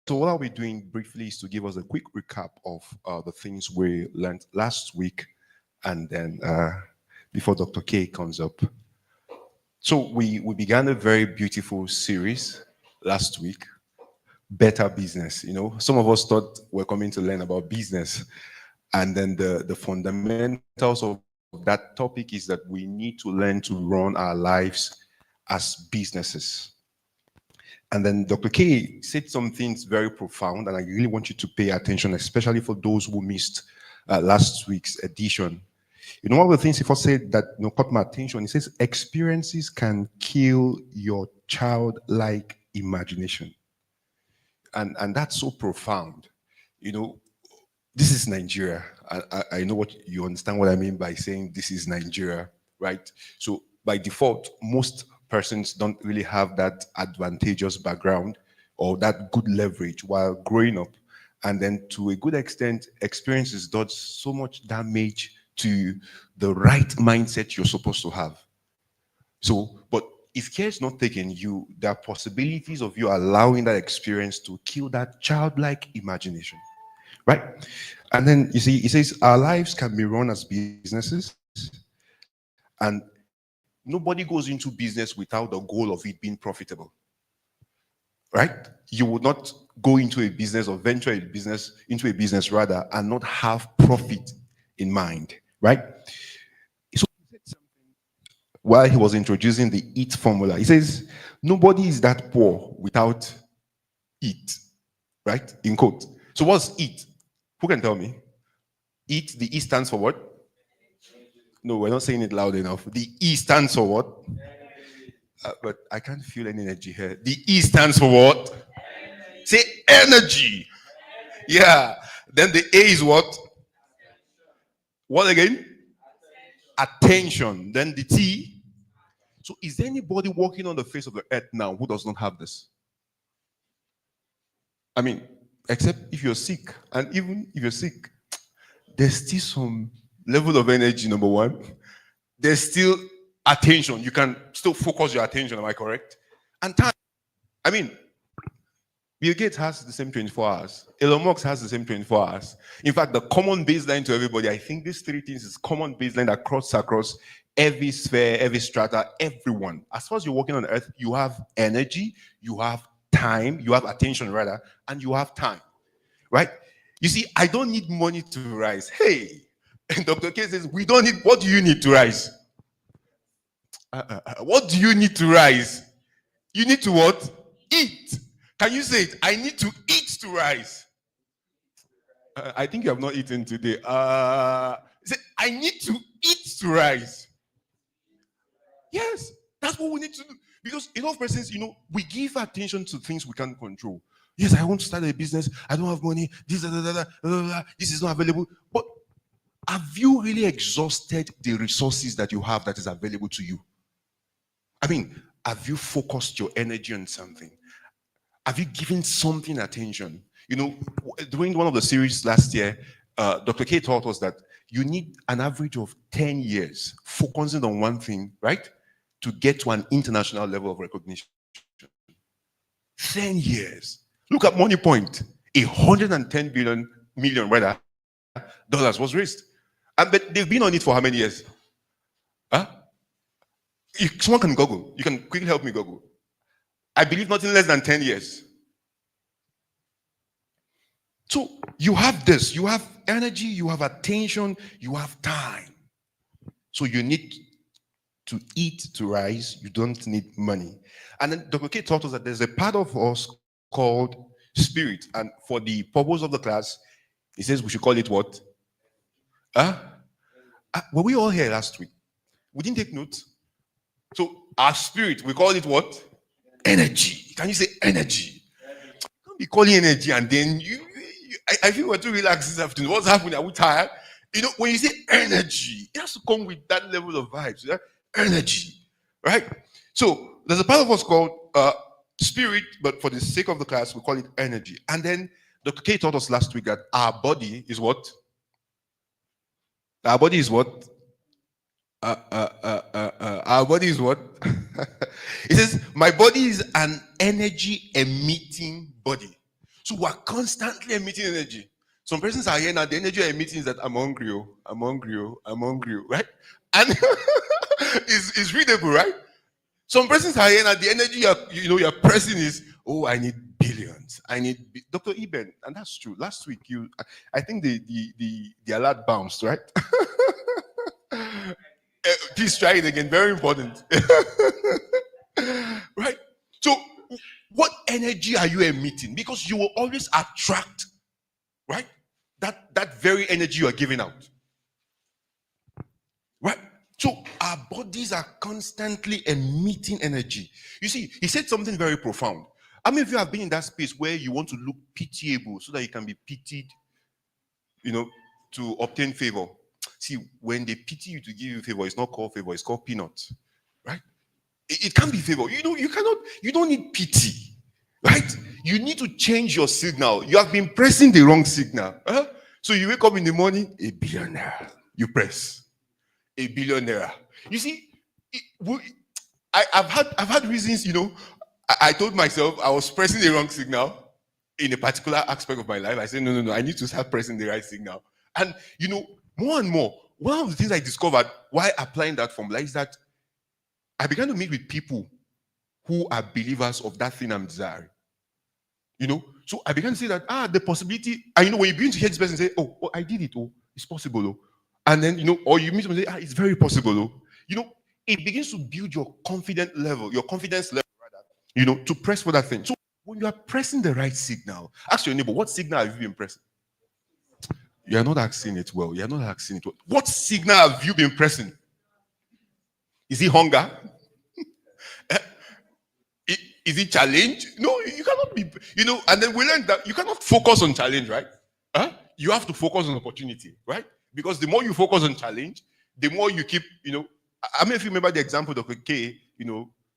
So what I'll be doing briefly is to give us a quick recap of the things we learned last week, and then before Dr. K comes up. So we began a very beautiful series last week, Better Business. You know, some of us thought we're coming to learn about business, and then the fundamentals of that topic is that we need to learn to run our lives as businesses. And then Dr. K said some things very profound, and I really want you to pay attention, especially for those who missed last week's edition. You know, one of the things he first said that caught my attention. He says experiences can kill your childlike imagination, and that's so profound. You know, this is Nigeria. I know what you understand what I mean by saying this is Nigeria, right? So by default, most persons don't really have that advantageous background or that good leverage while growing up. And then to a good extent, experiences does so much damage to the right mindset you're supposed to have. So, but if care is not taken, there are possibilities of you allowing that experience to kill that childlike imagination. Right? And then you see, it says our lives can be run as businesses, and nobody goes into business without the goal of it being profitable. Right? You would not go into a business or venture into a business rather, and not have profit in mind. Right? So while he was introducing the EAT formula, he says, nobody is that poor without EAT. Right? In quote. So what's EAT? Who can tell me? EAT, the E stands for what? No, we're not saying it loud enough. The E stands for what? But I can't feel any energy here. The E stands for what? Energy. Say energy. Yeah. Then the A is what? What again? Attention. Then the T. So is there anybody walking on the face of the earth now who does not have this? I mean, except if you're sick. And even if you're sick, there's still some level of energy, number one. There's still attention. You can still focus your attention, am I correct? And time. I mean, Bill Gates has the same 24 hours. Elon Musk has the same 24 hours. In fact, the common baseline to everybody, I think these three things is common baseline across every sphere, every strata, everyone. As far as you're walking on earth, you have energy, you have time, you have attention rather, and you have time, right? You see, I don't need money to rise. Hey, and Dr. K says, we don't need, what do you need to rise? What do you need to rise? You need to what? Eat. Can you say it? I need to eat to rise. I think you have not eaten today. Say, I need to eat to rise. Yes, that's what we need to do. Because a lot of persons, we give attention to things we can't control. Yes, I want to start a business. I don't have money. This is not available. But have you really exhausted the resources that you have that is available to you? I mean, have you focused your energy on something? Have you given something attention? During one of the series last year, Dr. K taught us that you need an average of 10 years focusing on one thing, right? To get to an international level of recognition. 10 years. Look at Money Point. $110 million dollars was raised. But they've been on it for how many years? Huh? Someone can Google. You can quickly help me Google. I believe nothing less than 10 years. So you have this. You have energy. You have attention. You have time. So you need to eat to rise. You don't need money. And then Dr. K taught us that there's a part of us called spirit. And for the purpose of the class, he says we should call it what? Were we all here last week? We didn't take notes. So our spirit, we call it what? Energy. Can you say energy? Can't be calling energy and then I feel we're too relaxed this afternoon. What's happening? Are we tired? When you say energy, it has to come with that level of vibes. Right? Energy, right? So there's a part of us called spirit, but for the sake of the class, we call it energy. And then Dr. K taught us last week that our body is what? Our body is what? Our body is what? It says, my body is an energy emitting body. So we're constantly emitting energy. Some persons are here now, the energy you're emitting is that I'm hungry, oh, I'm hungry, oh, I'm hungry, oh, right? And it's readable, right? Some persons are here now, the energy you're pressing is, oh, I need billions. I need Dr. Eben, and that's true. Last week, I think the alert bounced, right? Please try it again. Very important. Right? So, what energy are you emitting? Because you will always attract, right? That very energy you are giving out. Right? So our bodies are constantly emitting energy. You see, he said something very profound. How many of you have been in that space where you want to look pitiable so that you can be pitied, to obtain favor? See, when they pity you to give you favor, it's not called favor, it's called peanuts. Right? It can't be favor. You don't need pity. Right? You need to change your signal. You have been pressing the wrong signal. Huh? So you wake up in the morning, a billionaire. You press a billionaire. You see, I've had reasons. I told myself I was pressing the wrong signal in a particular aspect of my life. I said, no, I need to start pressing the right signal. And more and more, one of the things I discovered while applying that formula is that I began to meet with people who are believers of that thing I'm desiring. So I began to say that the possibility, and when you begin to hear this person say, oh, I did it, oh, it's possible, oh. And then or you meet someone and say, it's very possible, oh. It begins to build your confidence level rather, to press for that thing. So when you are pressing the right signal, ask your neighbor, what signal have you been pressing? You are not asking it well. You are not asking it well. What signal have you been pressing? Is it hunger? Is it challenge? No, you cannot be, and then we learned that you cannot focus on challenge, right? You have to focus on opportunity, right? Because the more you focus on challenge, the more you keep, I mean, if you remember the example Dr. K,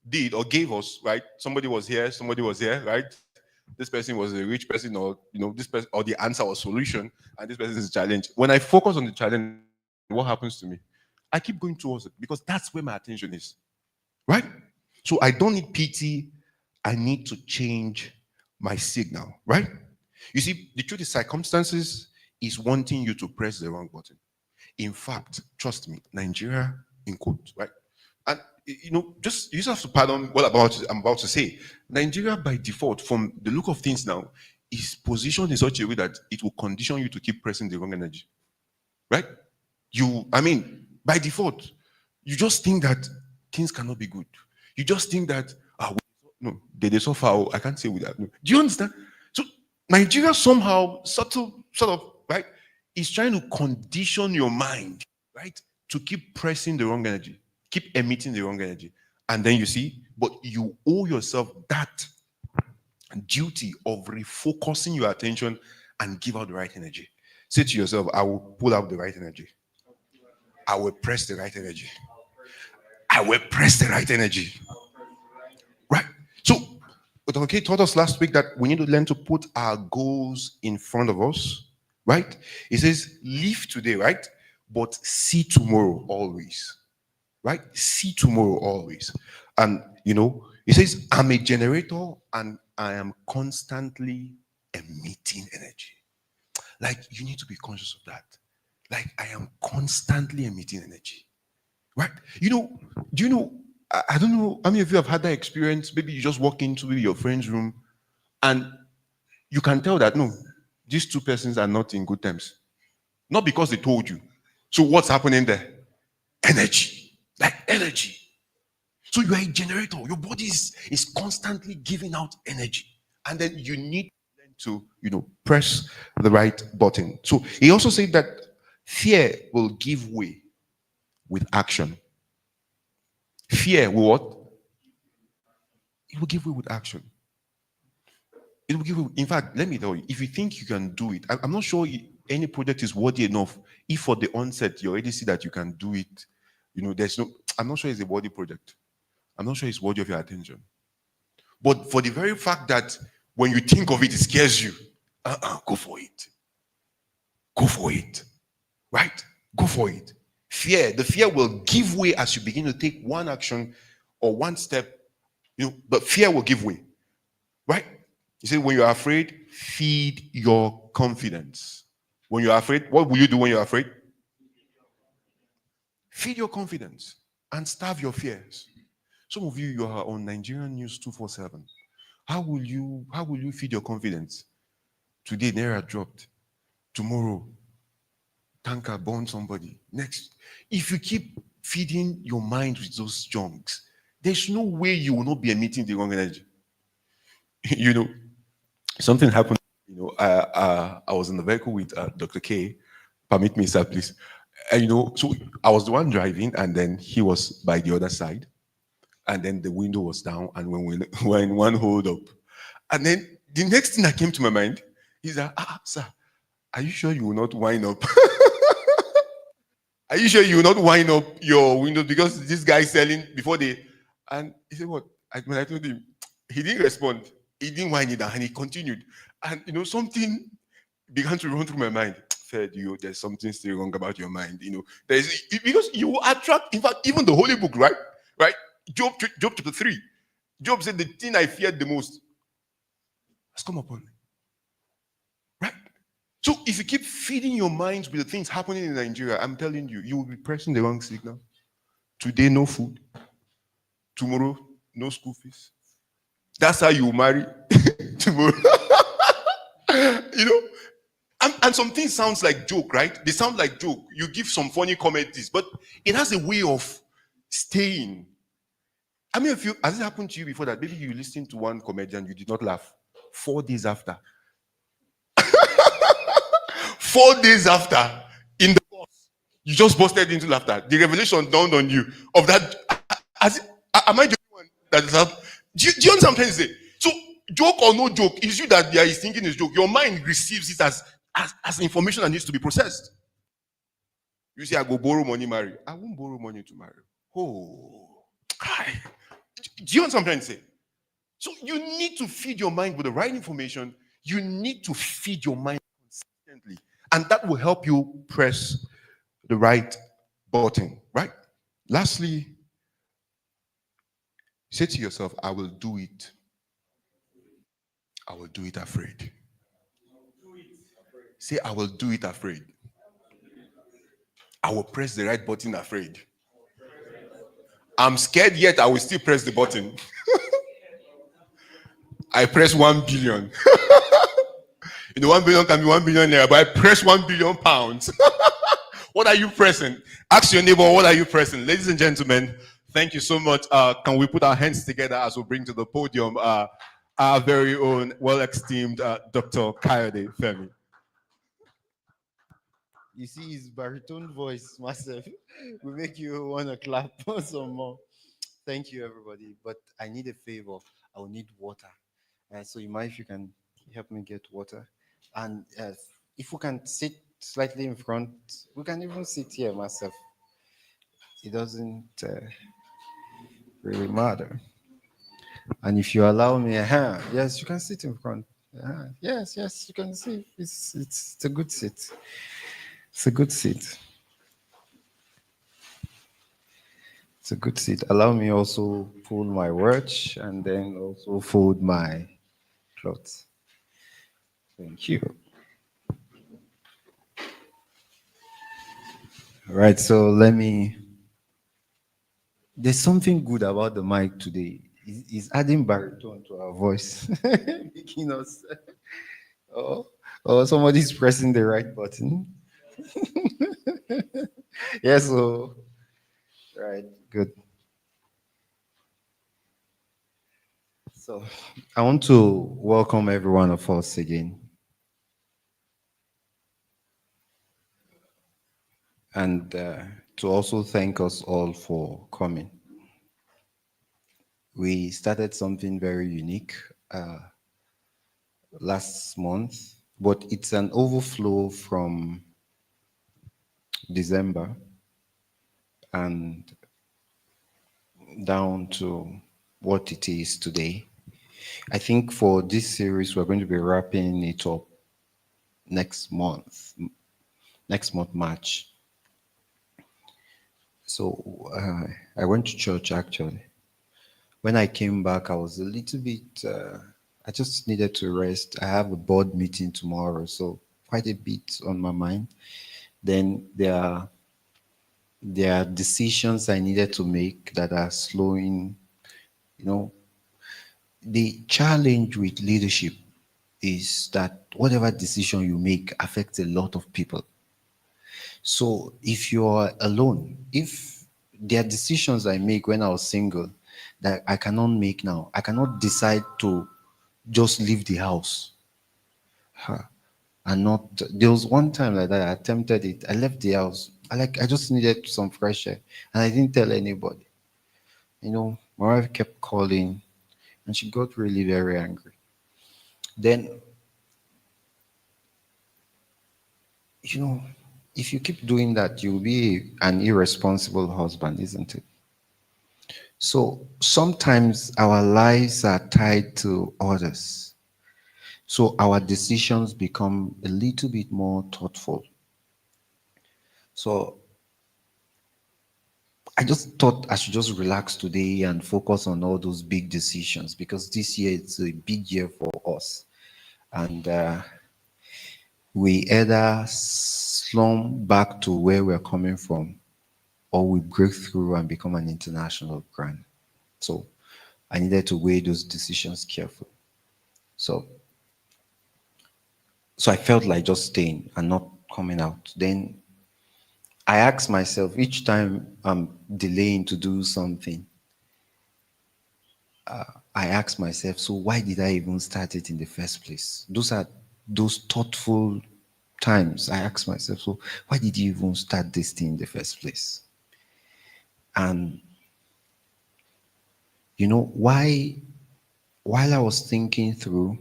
did or gave us, right? Somebody was here, right? This person was a rich person, or, this person, or the answer or solution, and this person is a challenge. When I focus on the challenge, what happens to me? I keep going towards it because that's where my attention is, right? So I don't need pity. I need to change my signal, right? You see, the truth is circumstances is wanting you to press the wrong button. In fact, trust me, Nigeria in quotes, right? And you just have to pardon what I'm about to say. Nigeria by default, from the look of things now, is positioned in such a way that it will condition you to keep pressing the wrong energy, right? By default, you just think that things cannot be good. You just think that no, they so far. I can't say with that. No. Do you understand? So Nigeria somehow sort of right is trying to condition your mind, right, to keep pressing the wrong energy, keep emitting the wrong energy, and then you see, but you owe yourself that duty of refocusing your attention and give out the right energy. Say to yourself, I will pull out the right energy. I will press the right energy. I will press the right energy. Right? So, Dr. K taught us last week that we need to learn to put our goals in front of us, right? He says, live today, right? But see tomorrow always, right? See tomorrow always. And, he says, I'm a generator and I am constantly emitting energy. Like, you need to be conscious of that. Like, I am constantly emitting energy, right? I don't know how many of you have had that experience. Maybe you just walk into your friend's room and you can tell that, no, these two persons are not in good terms. Not because they told you. So what's happening there? Energy. Like energy. So you are a generator. Your body is constantly giving out energy. And then you need to, press the right button. So he also said that fear will give way with action. Fear will what? It will give way with action. It will give way. In fact, let me tell you, if you think you can do it, I'm not sure any project is worthy enough. If for the onset you already see that you can do it, I'm not sure it's a worthy project. I'm not sure it's worthy of your attention. But for the very fact that when you think of it, it scares you, go for it. Go for it. Right? Go for it. The fear will give way as you begin to take one action or one step, but fear will give way, right? He said, when you're afraid, feed your confidence. When you're afraid, what will you do when you're afraid? Feed your confidence and starve your fears. Some of you are on Nigerian News 247. How will you feed your confidence? Today, Naira dropped. Tomorrow, tanker burned somebody. Next, if you keep feeding your mind with those junks, there's no way you will not be emitting the wrong energy. you know, something happened. I was in the vehicle with Dr. K. Permit me, sir, please. And so I was the one driving, and then he was by the other side, and then the window was down, and when we were in one hold up, and then the next thing that came to my mind is that, sir, are you sure you will not wind up? Are you sure you will not wind up your windows because this guy selling before they? And he said, what? When I told him, he didn't respond. He didn't wind it down, and he continued. And something began to run through my mind. Fed you, there's something still wrong about your mind. There's because you attract. In fact, even the Holy Book, right? Right? Job chapter 3. Job said, the thing I feared the most has come upon me. Right? So if you keep feeding your minds with the things happening in Nigeria, I'm telling you, you will be pressing the wrong signal. Today, no food. Tomorrow, no school fees. That's how you marry tomorrow. you know, and some things sounds like joke, right? They sound like joke. You give some funny commentaries, but it has a way of staying. I mean, has it happened to you before that maybe you listened to one comedian, you did not laugh? 4 days after, 4 days after, in the bus, you just busted into laughter. The revelation dawned on you of that. Am I the only one that is up? Do you understand what I'm trying to say? So, joke or no joke, is you that there is thinking is joke. Your mind receives it as information that needs to be processed. You say, I go borrow money, marry. I won't borrow money to marry. Oh, hi. Do you understand what I'm trying to say? So you need to feed your mind with the right information. You need to feed your mind consistently. And that will help you press the right button, right? Lastly, say to yourself, I will do it. I will do it afraid. Say, I will do it afraid. I will press the right button afraid. I'm scared, yet I will still press the button. I press 1 billion. 1 billion can be 1 billion naira, but I press 1 billion pounds. What are you pressing? Ask your neighbor, what are you pressing? Ladies and gentlemen, thank you so much. Can we put our hands together as we bring to the podium our very own well-esteemed Dr. Kayode Femi. You see his baritone voice, massive. will make you want to clap some more. Thank you, everybody. But I need a favor. I will need water. So you mind if you can help me get water? And if we can sit slightly in front, we can even sit here, myself. It doesn't really matter. And if you allow me, yes, you can sit in front. Yes, yes, you can see. It's a good seat. It's a good seat. It's a good seat. Allow me also pull my watch and then also fold my clothes. Thank you. All right, so there's something good about the mic today. It's adding baritone to our voice, making us. Oh, somebody's pressing the right button. Yes, so right, good. So I want to welcome every one of us again. And to also thank us all for coming. We started something very unique last month, but it's an overflow from December and down to what it is today. I think for this series, we're going to be wrapping it up next month, March. So I went to church actually. When I came back, I was a little bit I just needed to rest. I have a board meeting tomorrow, so quite a bit on my mind. Then there are decisions I needed to make that are slowing. You know, the challenge with leadership is that whatever decision you make affects a lot of people. So if you're alone, if there are decisions I make when I was single that I cannot make now, I cannot decide to just leave the house. Huh. And not, there was one time like that I attempted it. I left the house. I just needed some fresh air, and I didn't tell anybody. My wife kept calling, and she got really very angry. Then, you know, if you keep doing that, you'll be an irresponsible husband, isn't it? So sometimes our lives are tied to others. So our decisions become a little bit more thoughtful. So I just thought I should just relax today and focus on all those big decisions because this year it's a big year for us. And we either slump back to where we're coming from or we break through and become an international brand. So I needed to weigh those decisions carefully. So so I felt like just staying and not coming out. Then I asked myself each time I'm delaying to do something, I ask myself, so why did I even start it in the first place? Those are those thoughtful times I ask myself, so why did you even start this thing in the first place? And why while I was thinking through,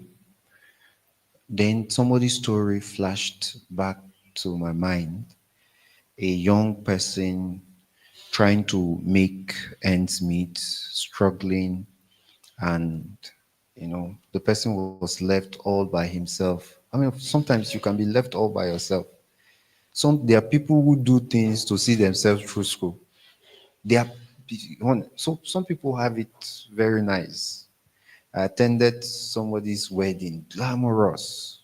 then somebody's story flashed back to my mind. A young person trying to make ends meet, struggling, and the person was left all by himself. I mean, sometimes you can be left all by yourself. There are people who do things to see themselves through school. They are so some people have it very nice. I attended somebody's wedding, glamorous,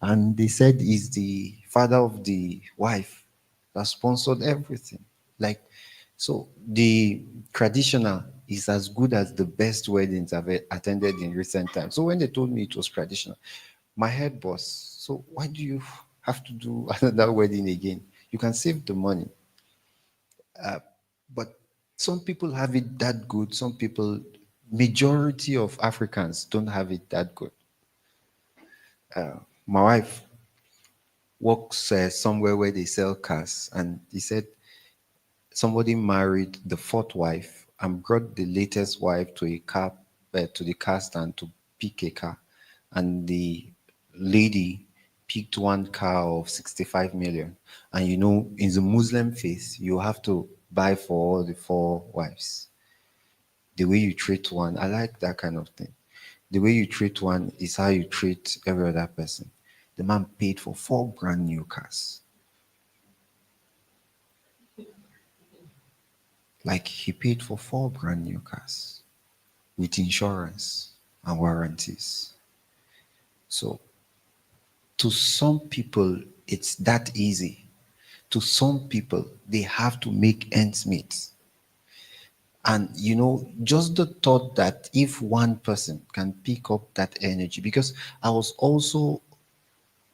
and they said he's the father of the wife that sponsored everything. Like, so the traditional is as good as the best weddings I've attended in recent times. So when they told me it was traditional, my head was, so why do you have to do another wedding again? You can save the money. But some people have it that good. Some people, majority of Africans don't have it that good. My wife works somewhere where they sell cars, and he said somebody married the fourth wife and brought the latest wife to a car to the car stand to pick a car, and the lady picked one car of 65 million. And in the Muslim faith, you have to buy for all the four wives. The way you treat one, I like that kind of thing. The way you treat one is how you treat every other person. The man paid for four brand new cars. Like, he paid for four brand new cars with insurance and warranties. So to some people, it's that easy. To some people, they have to make ends meet. And just the thought that if one person can pick up that energy, because I was also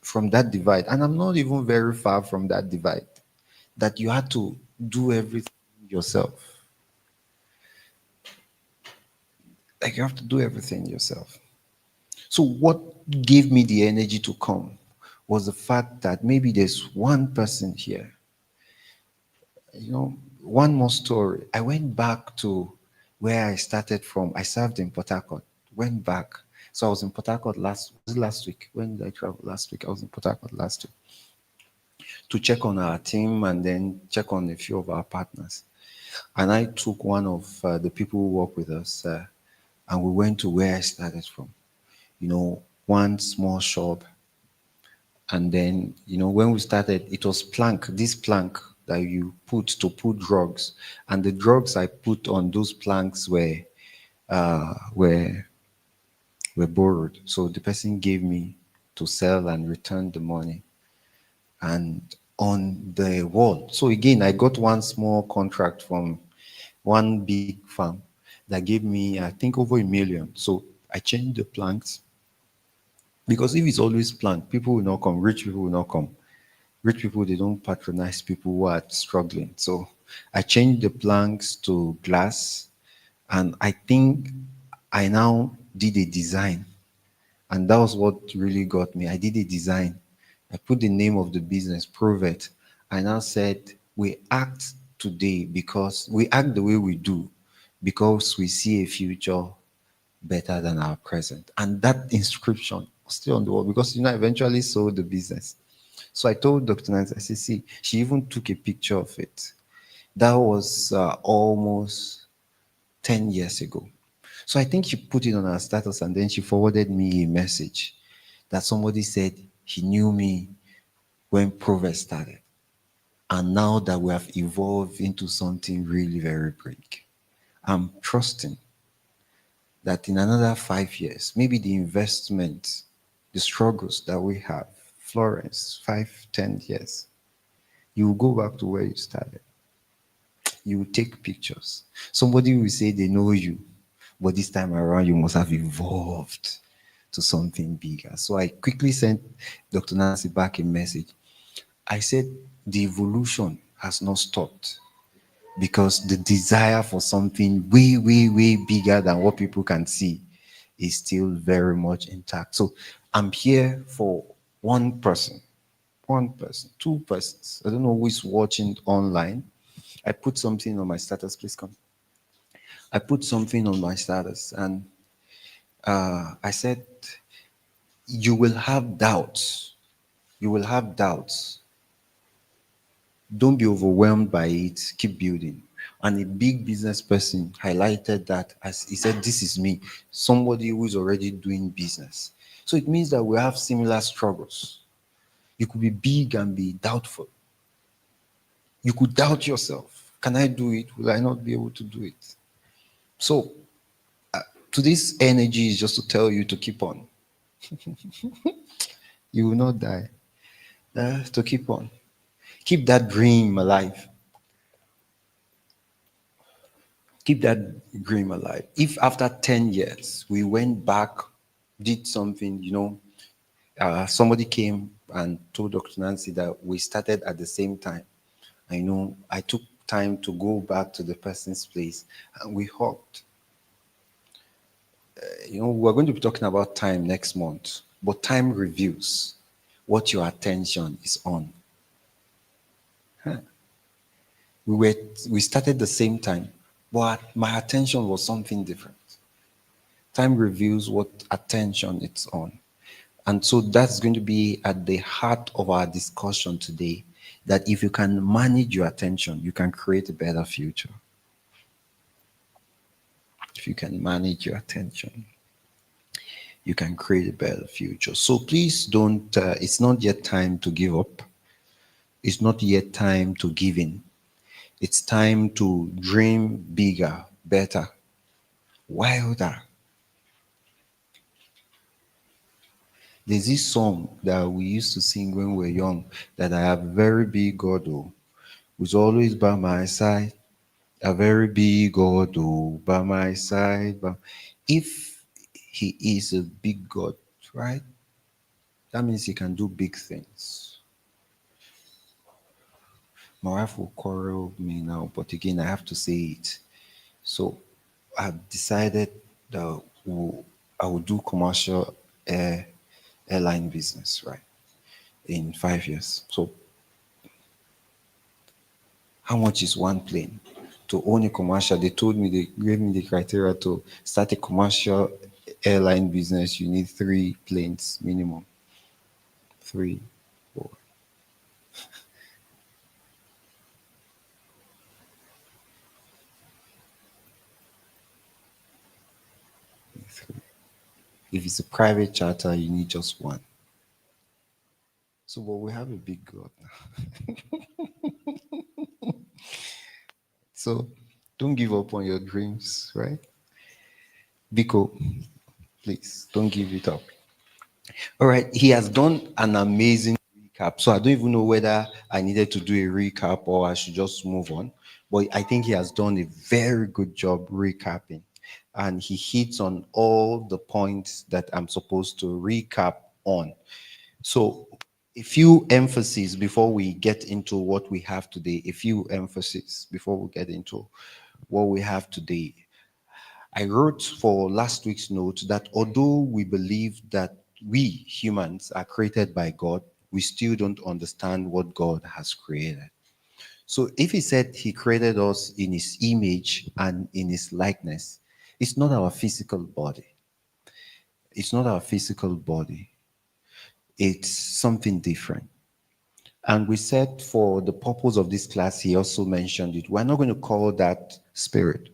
from that divide, and I'm not even very far from that divide, that you had to do everything yourself. Like, you have to do everything yourself. So what gave me the energy to come was the fact that maybe there's one person here. One more story. I went back to where I started from. I served in Port Harcourt. Went back. So I was in Port Harcourt last week. When did I travel last week? I was in Port Harcourt last week to check on our team and then check on a few of our partners. And I took one of the people who work with us, and we went to where I started from. One small shop. And then, when we started, it was this plank that you put to put drugs. And the drugs I put on those planks were were borrowed. So the person gave me to sell and return the money. And on the wall, so again, I got one small contract from one big farm that gave me, I think, over 1 million. So I changed the planks because if it's always plank, people will not come, rich people will not come. Rich people, they don't patronize people who are struggling. So I changed the planks to glass, and I think I now did a design, and that was what really got me. I did a design. I put the name of the business, Prove It. I now said, we act today because we act the way we do because we see a future better than our present. And that inscription was still on the wall because, I eventually sold the business. So I told Dr. Nancy, I said, see, she even took a picture of it. That was almost 10 years ago. So I think she put it on her status and then she forwarded me a message that somebody said he knew me when Proverbs started. And now that we have evolved into something really very big, I'm trusting that in another 5 years, maybe the investment, the struggles that we have, Florence, 5, 10 years, you will go back to where you started. You will take pictures. Somebody will say they know you, but this time around you must have evolved to something bigger. So I quickly sent Dr. Nancy back a message. I said the evolution has not stopped because the desire for something way, way, way bigger than what people can see is still very much intact. So I'm here for one person, two persons. I don't know who is watching online. I put something on my status. Please come. I put something on my status and I said, you will have doubts. You will have doubts. Don't be overwhelmed by it. Keep building. And a big business person highlighted that as he said, this is me, somebody who is already doing business. So it means that we have similar struggles. You could be big and be doubtful. You could doubt yourself. Can I do it? Will I not be able to do it? So today's energy is just to tell you to keep on. You will not die. To keep on. Keep that dream alive. Keep that dream alive. If after 10 years we went back, did something, somebody came and told Dr. Nancy that we started at the same time. I took time to go back to the person's place and we hugged. We're going to be talking about time next month, but time reveals what your attention is on. Huh. We started the same time, but my attention was something different. Time reveals what attention it's on. And so that's going to be at the heart of our discussion today, that if you can manage your attention, you can create a better future. If you can manage your attention, you can create a better future. So please don't, it's not yet time to give up. It's not yet time to give in. It's time to dream bigger, better, wilder. There's this song that we used to sing when we were young, that I have a very big God who's always by my side. A very big God by my side. But if he is a big God, right? That means he can do big things. My wife will quarrel with me now, but again, I have to say it. So I've decided that I will do commercial airline business, right, in 5 years. So how much is one plane? To own a commercial, they told me, they gave me the criteria to start a commercial airline business. You need 3 planes minimum. 3, 4. Three. If it's a private charter, you need just 1. So, but we have a big God now. So, don't give up on your dreams, right? Biko, Please don't give it up. All right, he has done an amazing recap. So I don't even know whether I needed to do a recap or I should just move on. But I think he has done a very good job recapping. And he hits on all the points that I'm supposed to recap on. So a few emphases before we get into what we have today. A few emphases before we get into what we have today. I wrote for last week's note that although we believe that we humans are created by God, we still don't understand what God has created. So if he said he created us in his image and in his likeness, it's not our physical body. It's not our physical body. It's something different. And we said for the purpose of this class, he also mentioned it. We're not going to call that spirit.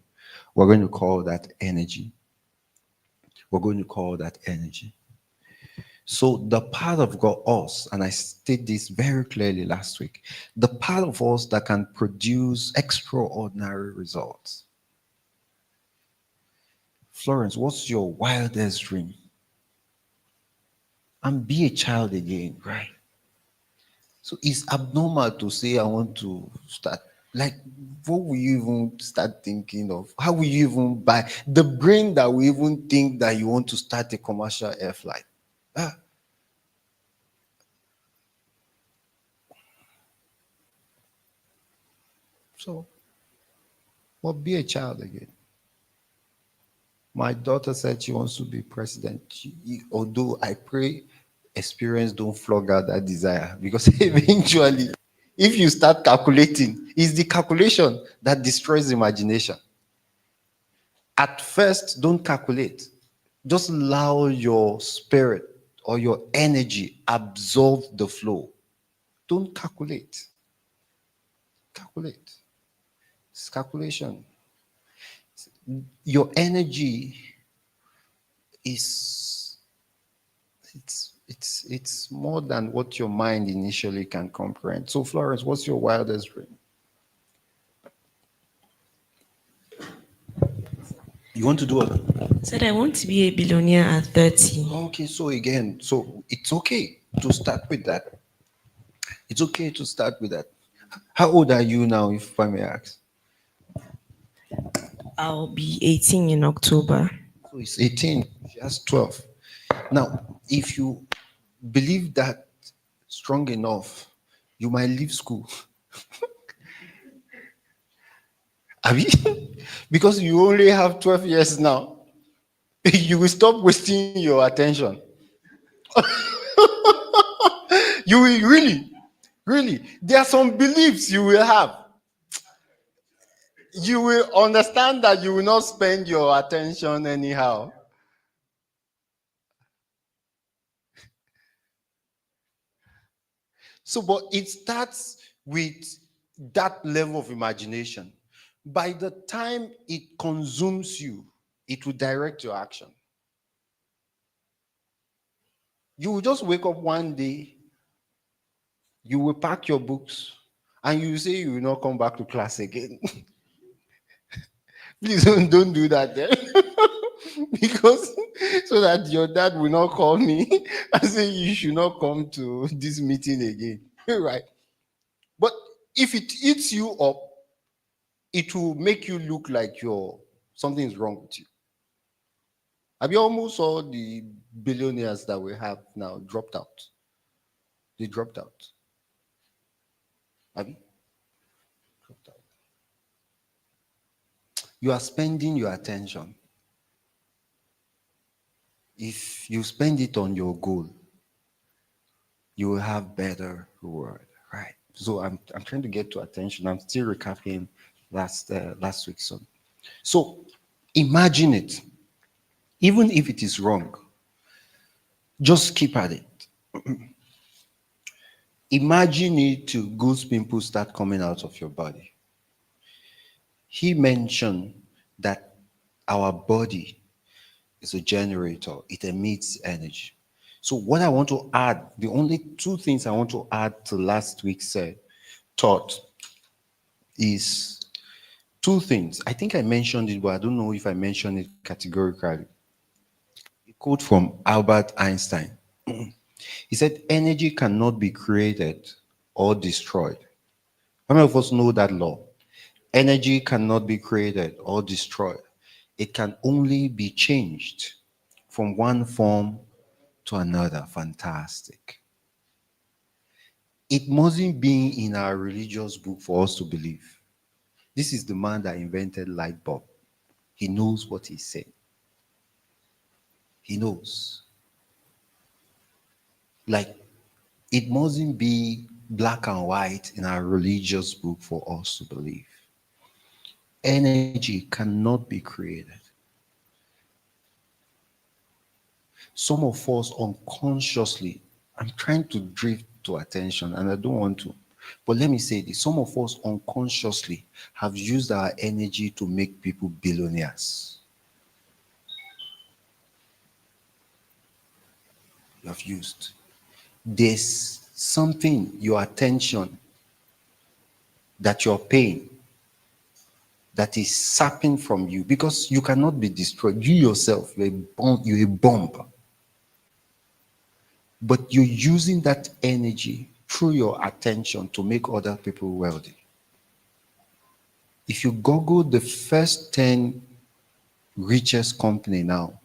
We're going to call that energy. We're going to call that energy. So the part of God, us, and I stated this very clearly last week, the part of us that can produce extraordinary results. Florence, what's your wildest dream? And be a child again, right? So it's abnormal to say I want to start. Like, what will you even start thinking of? How will you even buy the brain that will even think that you want to start a commercial air flight? Ah, so, well, be a child again. My daughter said she wants to be president. Although I pray experience don't flog out that desire, because eventually, if you start calculating, it's the calculation that destroys imagination. At first, don't calculate. Just allow your spirit or your energy absorb the flow. Don't calculate. Calculate. It's calculation. Your energy is it's more than what your mind initially can comprehend. So Florence, what's your wildest dream? You want to do what? Said I want to be a billionaire at 30. Okay, so again, so it's okay to start with that. It's okay to start with that. How old are you now, if I may ask? I'll be 18 in October. So it's 18, she has 12. Now, if you believe that strong enough, you might leave school. Abi? Because you only have 12 years now. You will stop wasting your attention. You will really, there are some beliefs you will have. You will understand that you will not spend your attention anyhow. So, but it starts with that level of imagination. By the time it consumes you, it will direct your action. You will just wake up one day, you will pack your books, and you will say you will not come back to class again. Please don't do that then. Because so that your dad will not call me and say you should not come to this meeting again. Right. But if it eats you up, it will make you look like something is wrong with you. Have you almost all the billionaires that we have now dropped out? They dropped out. Have you? Dropped out. You are spending your attention. If you spend it on your goal, you will have better reward, right? So I'm trying to get to attention. I'm still recapping last week's song. So imagine it. Even if it is wrong, just keep at it. Imagine it till goose pimples start coming out of your body. He mentioned that our body is a generator. It emits energy. So what I want to add, the only two things I want to add to last week's thought is two things. I think I mentioned it, but I don't know if I mentioned it categorically. Quote from Albert Einstein. He said, energy cannot be created or destroyed. How many of us know that law? Energy cannot be created or destroyed. It can only be changed from one form to another. Fantastic. It mustn't be in our religious book for us to believe. This is the man that invented light bulb. He knows what he's saying. He knows. Like, it mustn't be black and white in our religious book for us to believe. Energy cannot be created. Some of us unconsciously, I'm trying to drift to attention and I don't want to, but let me say this. Some of us unconsciously have used our energy to make people billionaires. You have used. There's something, your attention, that you're paying, that is sapping from you because you cannot be destroyed. You yourself, you're a bomb. But you're using that energy through your attention to make other people wealthy. If you Google the first 10 richest company now,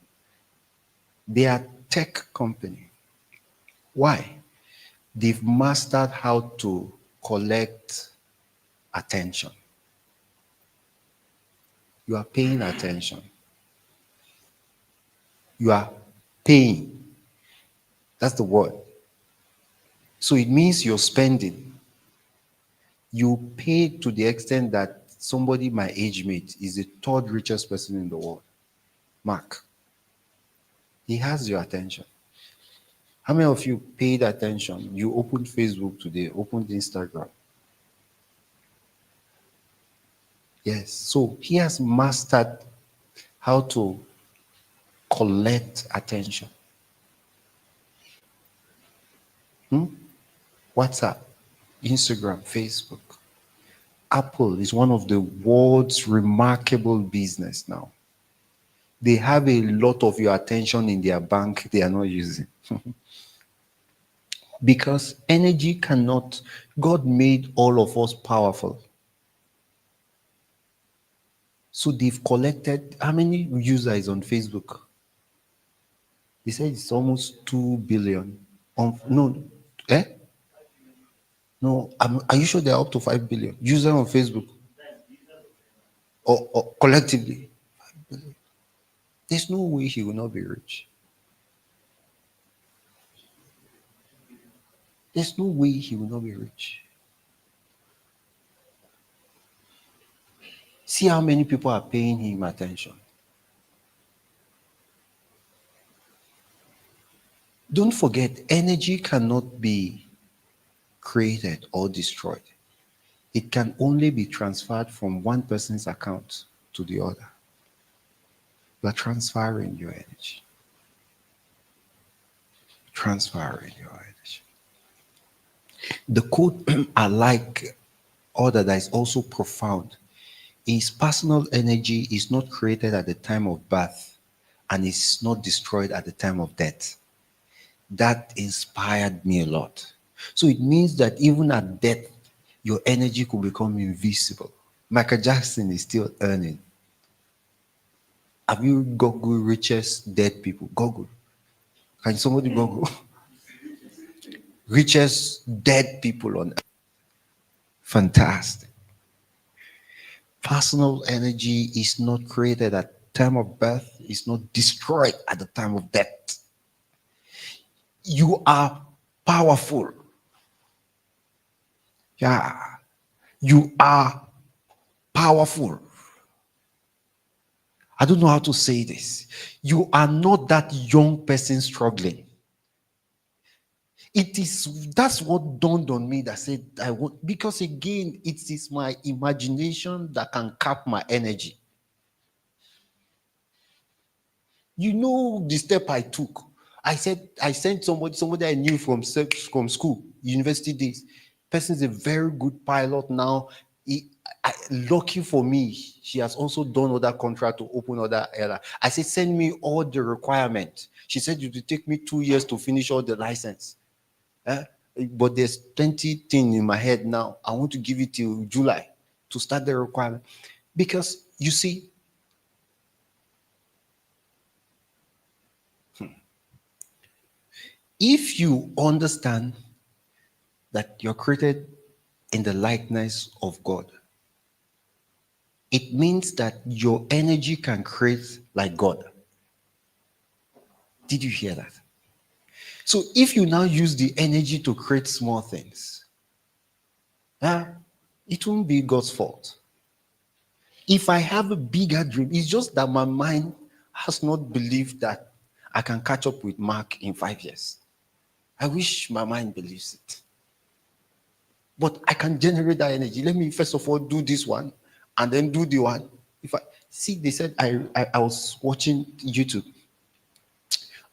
they are tech company. Why? They've mastered how to collect attention. You are paying attention. You are paying. That's the word. So it means you're spending. You pay to the extent that somebody my age mate is the third richest person in the world. Mark. He has your attention. How many of you paid attention? You opened Facebook today, opened Instagram. Yes. So he has mastered how to collect attention. WhatsApp, Instagram, Facebook. Apple is one of the world's remarkable business now. They have a lot of your attention in their bank they are not using. Because energy cannot, God made all of us powerful. So they've collected, how many users on Facebook? They said it's almost 2 billion. No, are you sure they're up to 5 billion users on Facebook? Or collectively? 5 billion. There's no way he will not be rich. There's no way he will not be rich. See how many people are paying him attention. Don't forget, energy cannot be created or destroyed. It can only be transferred from one person's account to the other. You are transferring your energy. Transferring your energy. The quote I like, or that is also profound, is personal energy is not created at the time of birth and is not destroyed at the time of death. That inspired me a lot. So it means that even at death, your energy could become invisible. Michael Jackson is still earning. Have you Googled richest dead people? Google. Can somebody Google? Richest dead people on earth. Fantastic. Personal energy is not created at the time of birth, is not destroyed at the time of death. You are powerful. Yeah. You are powerful. I don't know how to say this. You are not that young person struggling. That's what dawned on me that said, I want, because again, it is my imagination that can cap my energy. You know the step I took. I sent somebody I knew from school, university days. Person is a very good pilot now. Lucky for me, she has also done other contract to open other era. I said, send me all the requirements. She said it will take me 2 years to finish all the license. But there's plenty thing in my head now. I want to give it till July to start the requirement. Because you see, if you understand that you're created in the likeness of God, it means that your energy can create like God. Did you hear that? So if you now use the energy to create small things, it won't be God's fault. If I have a bigger dream, it's just that my mind has not believed that I can catch up with Mark in 5 years. I wish my mind believes it. But I can generate that energy. Let me first of all do this one and then do the one. If I see, they said I was watching YouTube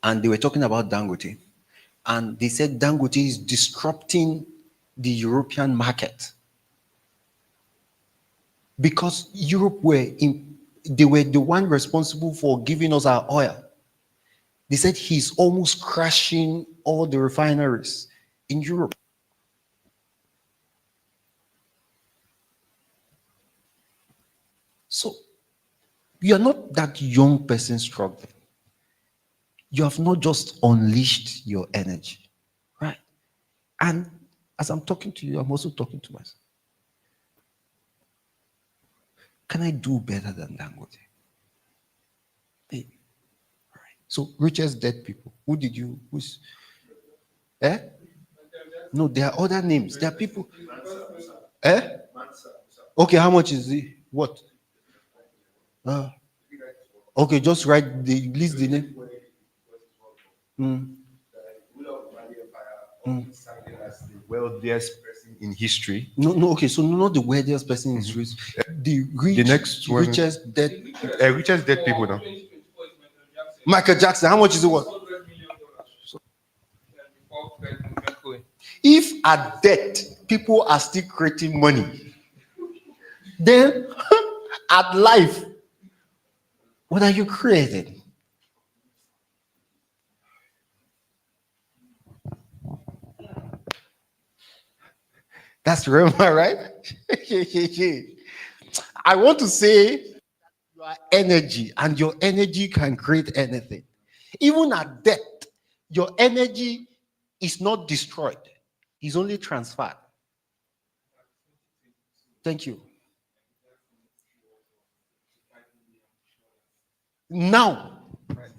and they were talking about Dangote. And they said Dangote is disrupting the European market. Because Europe they were the one responsible for giving us our oil. They said he's almost crashing all the refineries in Europe. So you are not that young person struggling. You have not just unleashed your energy, right? And as I'm talking to you, I'm also talking to myself. Can I do better than Dangote? Hey, right. So richest dead people. No, there are other names. There are people. Okay, how much is it? What? Okay, just write list the name. Wealthiest person in history. No, okay, so not the wealthiest person in history. The next one- richest dead. Richest dead people now. Michael Jackson, how much is it worth? If at death people are still creating money, then at life, what are you creating? That's Rema, right? I want to say your energy, and your energy can create anything. Even at death, your energy is not destroyed, it's only transferred. Thank you. Now,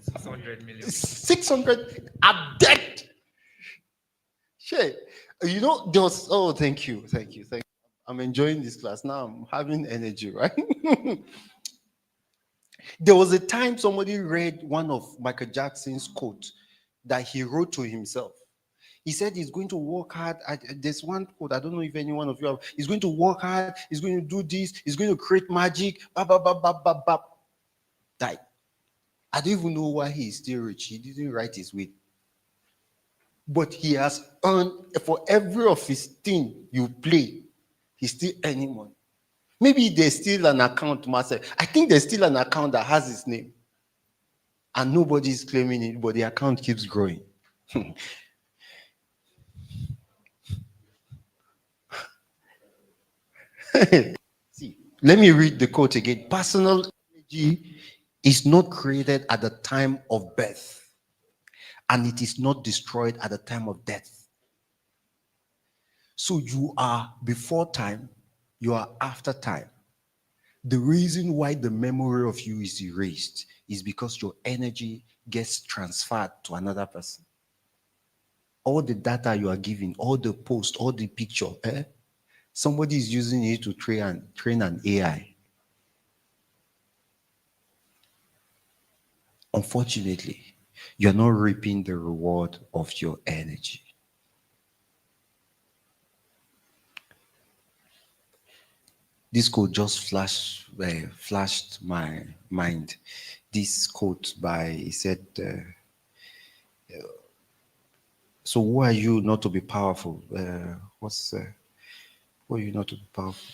600 million. 600 at death. Shit. You know, there was, oh, thank you. I'm enjoying this class. Now I'm having energy, right? There was a time somebody read one of Michael Jackson's quotes that he wrote to himself. He said he's going to work hard. There's one quote, I don't know if any one of you have. He's going to work hard. He's going to do this. He's going to create magic. Died. I don't even know why he's still rich. He didn't write his will. But he has earned, for every of his thing you play, he's still earning money. Maybe there's still an account, myself. I think there's still an account that has his name. And nobody's claiming it, but the account keeps growing. See, let me read the quote again. Personal energy is not created at the time of birth, and it is not destroyed at the time of death. So you are before time, you are after time. The reason why the memory of you is erased is because your energy gets transferred to another person. All the data you are giving, all the posts, all the picture, somebody is using it to train an AI. Unfortunately, you're not reaping the reward of your energy. This quote just flashed my mind. This quote he said, so who are you not to be powerful? Who are you not to be powerful?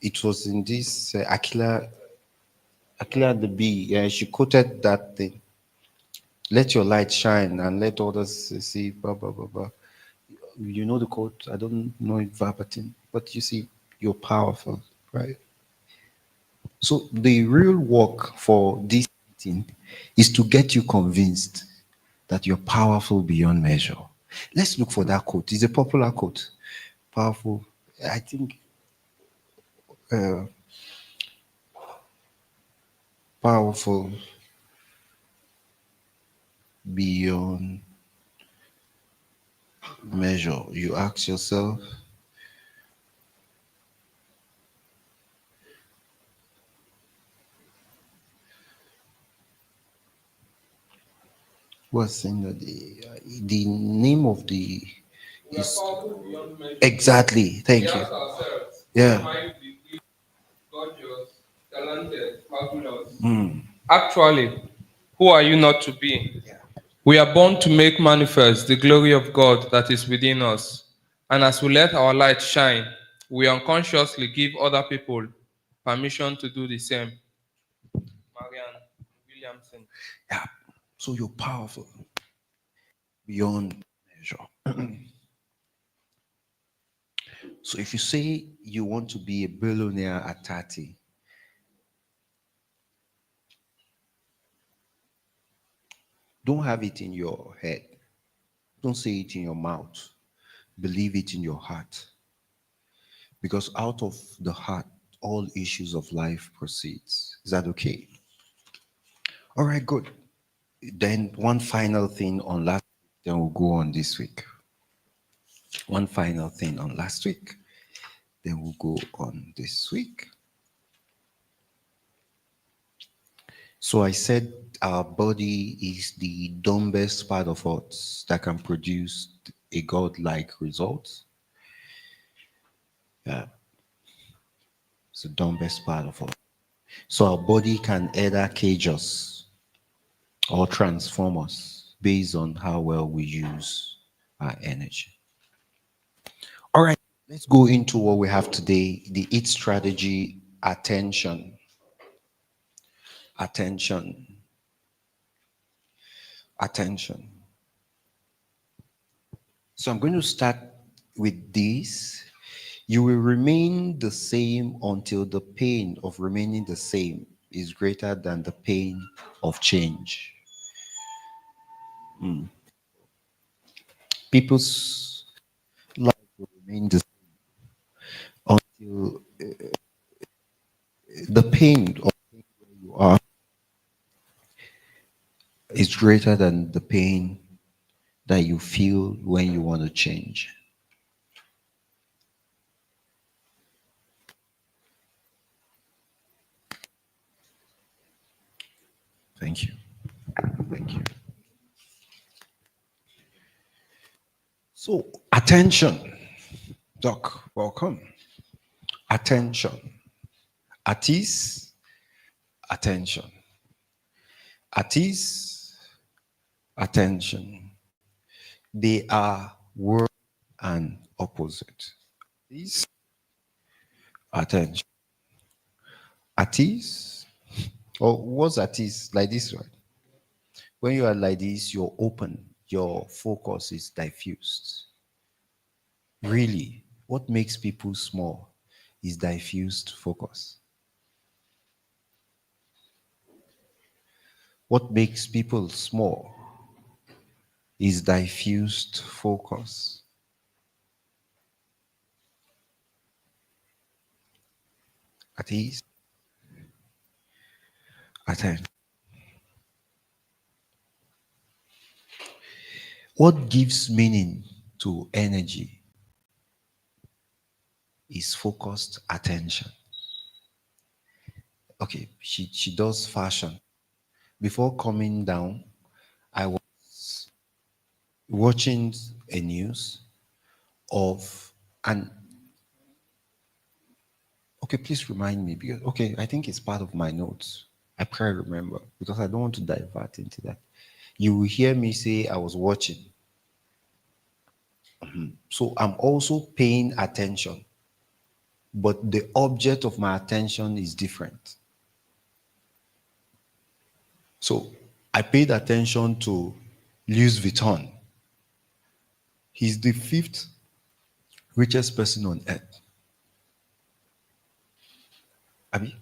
It was in this Aquila the Bee. Yeah, she quoted that thing. Let your light shine and let others see. Blah blah blah blah. You know the quote. I don't know it verbatim, but you see, you're powerful, right? So the real work for this meeting is to get you convinced that you're powerful beyond measure. Let's look for that quote. It's a popular quote. Powerful. I think powerful beyond measure. You ask yourself, what's in the name of the is exactly. Thank you. Yeah. Gorgeous, talented, fabulous. Actually, who are you not to be? We are born to make manifest the glory of God that is within us. And as we let our light shine, we unconsciously give other people permission to do the same. Marianne Williamson. Yeah. So you're powerful beyond measure. So if you say you want to be a billionaire at 30, don't have it in your head. Don't say it in your mouth. Believe it in your heart. Because out of the heart, all issues of life proceeds. Is that okay? All right, good. Then one final thing on last week, then we'll go on this week. One final thing on last week, then we'll go on this week. So I said our body is the dumbest part of us that can produce a godlike result. Yeah, it's the dumbest part of us. So our body can either cage us or transform us based on how well we use our energy. All right, let's go into what we have today, the EAT strategy, attention. Attention. Attention. So I'm going to start with this. You will remain the same until the pain of remaining the same is greater than the pain of change. People's life will remain the same until the pain of where you are is greater than the pain that you feel when you want to change. Thank you. Thank you. So, attention. Doc, welcome. Attention. At ease, attention. At ease, attention. They are word and opposite. Ease, attention. At ease, or what's at ease? Like this, right? When you are like this, you're open, your focus is diffused. Really, what makes people small is diffused focus. What makes people small is diffused focus. At ease, attention. What gives meaning to energy is focused attention. Okay, she does fashion. Before coming down, I was watching a news of an okay, please remind me because okay, I think it's part of my notes. I can't remember because I don't want to divert into that. You will hear me say I was watching. So I'm also paying attention. but the object of my attention is different. So I paid attention to Louis Vuitton. He's the 5th richest person on earth. Abi,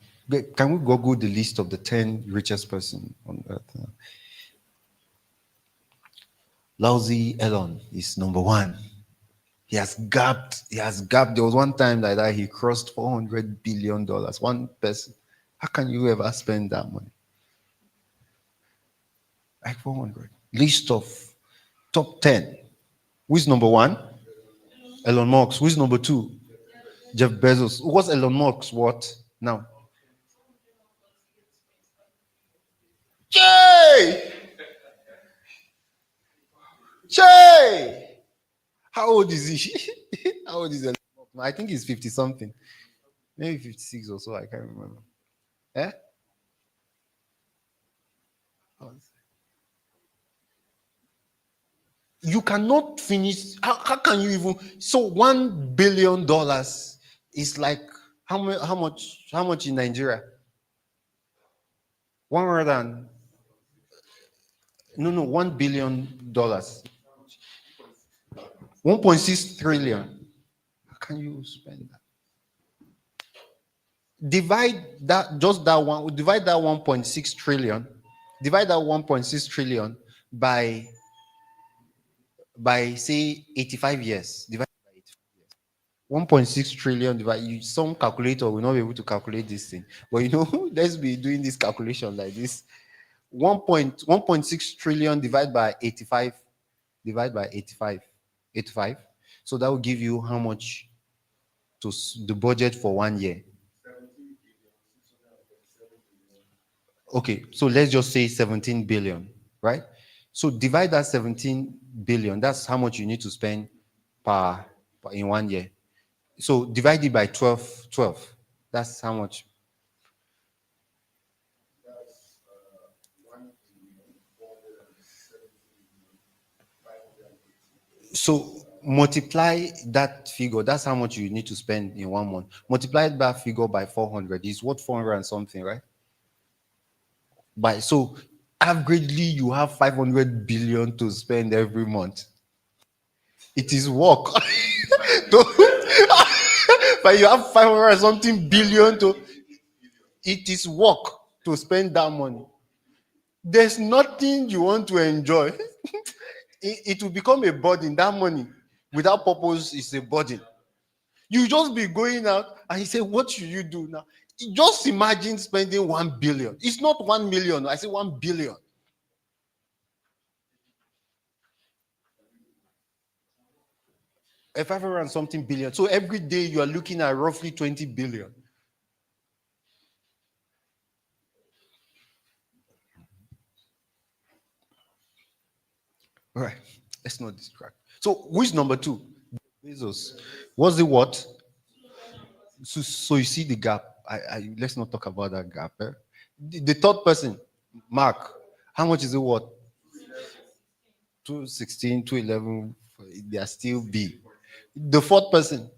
can we Google the list of the 10 richest person on earth? Lousy Elon is number 1. He has gapped. There was one time like that he crossed $400 billion. One person. How can you ever spend that money? Like 400. List of top 10. Who's number 1? Elon Musk. Who's number 2? Jeff Bezos. What's Elon Musk? What now? Jay! Jay! How old is he? How old is Elon Musk? I think he's 50 something. Maybe 56 or so. I can't remember. Eh? You cannot finish. How can you even? So $1 billion is like how much in Nigeria? 100 and no $1 billion, 1.6 trillion. How can you spend that? Divide that 1.6 trillion. Divide that 1.6 trillion by say 85 years. Divide by 1.6 trillion some calculator will not be able to calculate this thing, but let's be doing this calculation like this. 1.6 trillion divided by 85, so that will give you how much to the budget for 1 year. Okay, so let's just say 17 billion, right? So divide that 17 billion, that's how much you need to spend in 1 year. So divide it by 12. That's how much? So multiply that figure. That's how much you need to spend in 1 month. Multiply that figure by 400. Is what 400 and something, right? So averagely, you have 500 billion to spend every month. It is work. But you have 500 and something billion to. It is work to spend that money. There's nothing you want to enjoy. It will become a burden. That money without purpose is a burden. You just be going out and you say, what should you do now? Just imagine spending 1 billion. It's not 1 million. I say 1 billion. A 500 and something billion. So every day you are looking at roughly 20 billion. All right. Let's not distract. So who is number 2? Bezos. What's the what? So you see the gap. Let's not talk about that gap. Eh? The third person, Mark. How much is it worth? 216, 211. They are still B. The fourth person,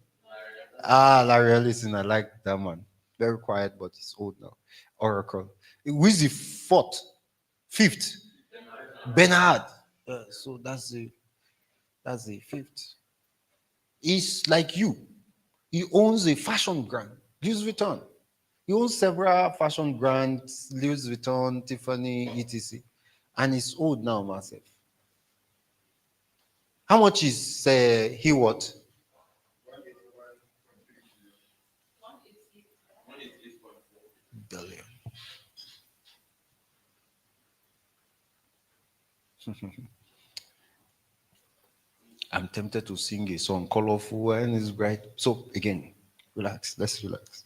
Larry Ellison. I like that man. Very quiet, but he's old now. Oracle. Who is the fourth? Fifth? Bernard. So that's the fifth. He's like you. He owns a fashion brand, Louis Vuitton. He owns several fashion brands, Louis Vuitton, Tiffany, etc. And he's old now, myself. How much is he what? Billion. I'm tempted to sing a song, colorful and it's bright. So again, relax. Let's relax.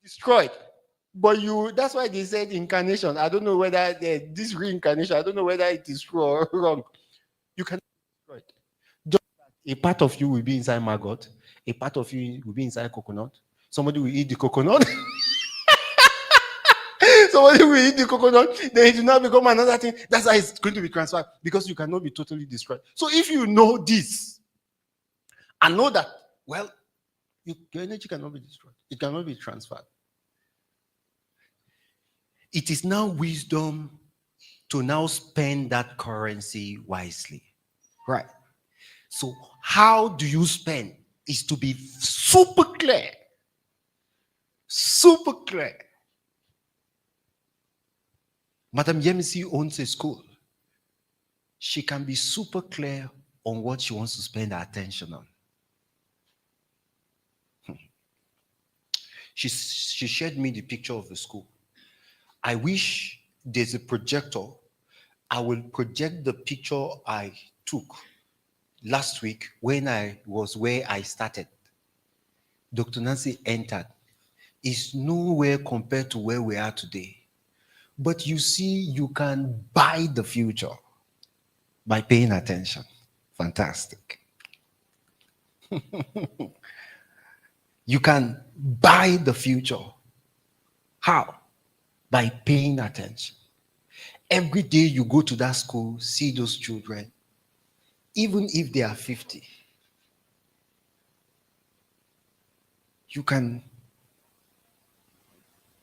destroyed. But that's why they said incarnation. I don't know whether this reincarnation, I don't know whether it is true or wrong. You can destroy it. Just a part of you will be inside maggot, a part of you will be inside coconut. Somebody will eat the coconut. Somebody will eat the coconut, then it will now become another thing. That's how it's going to be transferred, because you cannot be totally destroyed. So if you know this, and know that, well, your energy cannot be destroyed. It cannot be transferred. It is now wisdom to now spend that currency wisely. Right. So how do you spend is to be super clear. Super clear. Madam Yemisi owns a school. She can be super clear on what she wants to spend her attention on. She shared me the picture of the school. I wish there's a projector. I will project the picture I took last week when I was where I started. Dr. Nancy entered. It's nowhere compared to where we are today. But you see, you can buy the future by paying attention. Fantastic. You can buy the future. How? By paying attention. Every day you go to that school, see those children, even if they are 50, you can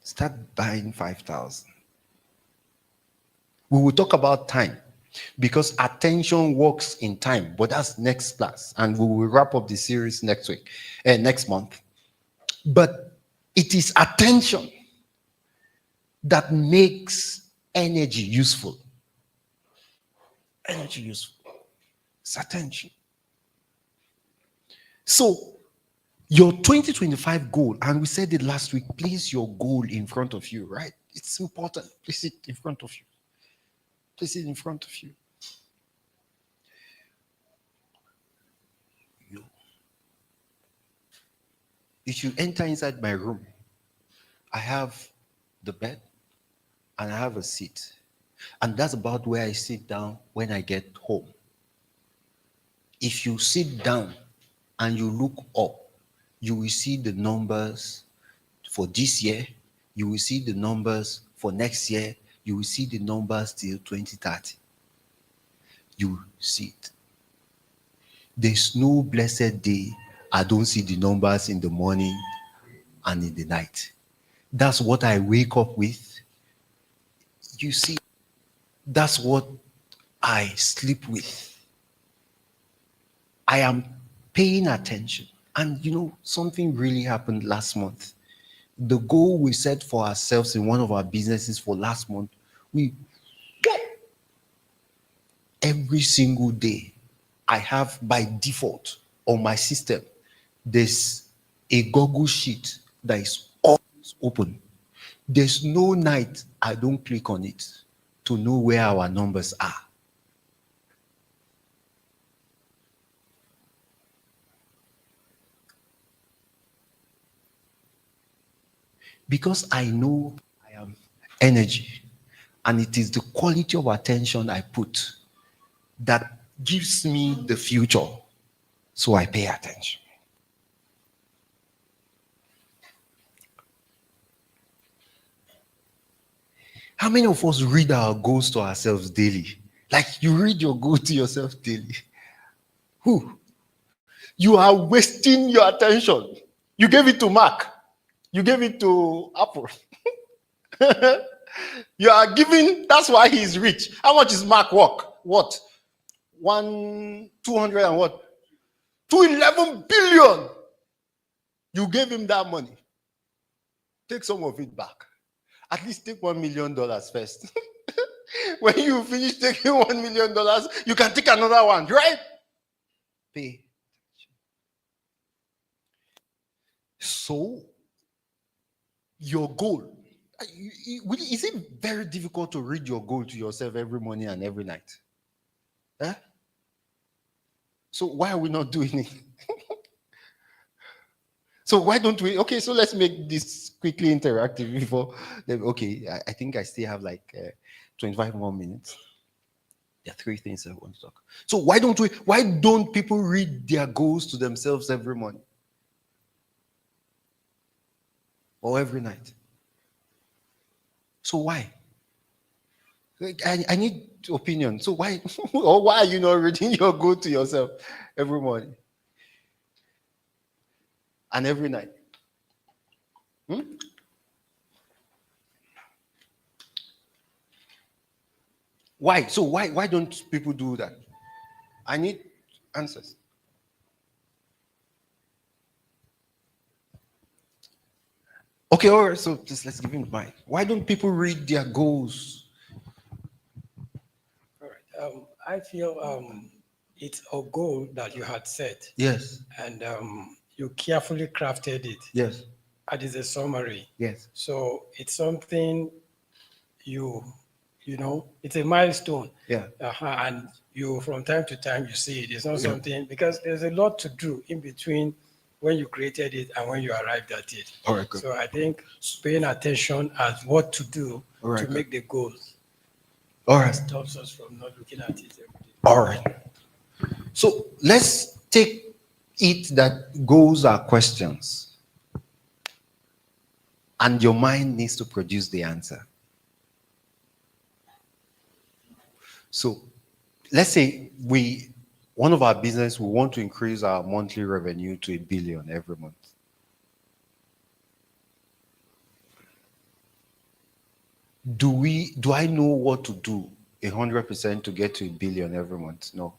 start buying 5,000. We will talk about time, because attention works in time, but that's next class, and we will wrap up the series next week, next month. But it is attention that makes energy useful. Energy useful. It's attention. So your 2025 goal, and we said it last week, place your goal in front of you, right? It's important. Place it in front of you. Place it in front of you. If you enter inside my room, I have the bed and I have a seat. And that's about where I sit down when I get home. If you sit down and you look up, you will see the numbers for this year. You will see the numbers for next year. You will see the numbers till 2030. You see it. There's no blessed day I don't see the numbers in the morning and in the night. That's what I wake up with. You see, that's what I sleep with. I am paying attention. And you know, something really happened last month. The goal we set for ourselves in one of our businesses for last month, every single day, I have by default on my system, there's a Google sheet that is always open. There's no night I don't click on it to know where our numbers are. Because I know I am energy, and it is the quality of attention I put that gives me the future. So I pay attention. How many of us read our goals to ourselves daily? Like you read your goal to yourself daily. Who? You are wasting your attention. You gave it to Mark. You gave it to Apple. You are giving, that's why he's rich. How much is Mark worth? What? 200 and what? 211 billion. You gave him that money. Take some of it back. At least take $1 million first. When you finish taking $1 million, you can take another one, right? Pay. So, your goal. Is it very difficult to read your goal to yourself every morning and every night? Huh? So why are we not doing it? So why don't we? Okay, so let's make this quickly interactive before. Okay, I think I still have like 25 more minutes. There are three things I want to talk. So why don't people read their goals to themselves every morning or every night? So why? I need opinion. So why or why are you not reading your goal to yourself every morning and every night? Why? So why don't people do that? I need answers. Okay, all right. So just let's give him mine. Why don't people read their goals? All right. I feel it's a goal that you had set, Yes. and you carefully crafted it. Yes. That is a summary. Yes. So it's something you know, it's a milestone. Yeah. And you, from time to time, you see it. It's not something, because there's a lot to do in between when you created it and when you arrived at it. All right, good. So I think paying attention at what to do All right, to good. make the goals All right. stops us from not looking at it every day. All right. So let's take it that goals are questions. And your mind needs to produce the answer. So let's say one of our business, we want to increase our monthly revenue to 1 billion every month. Do I know what to do 100% to get to 1 billion every month? No.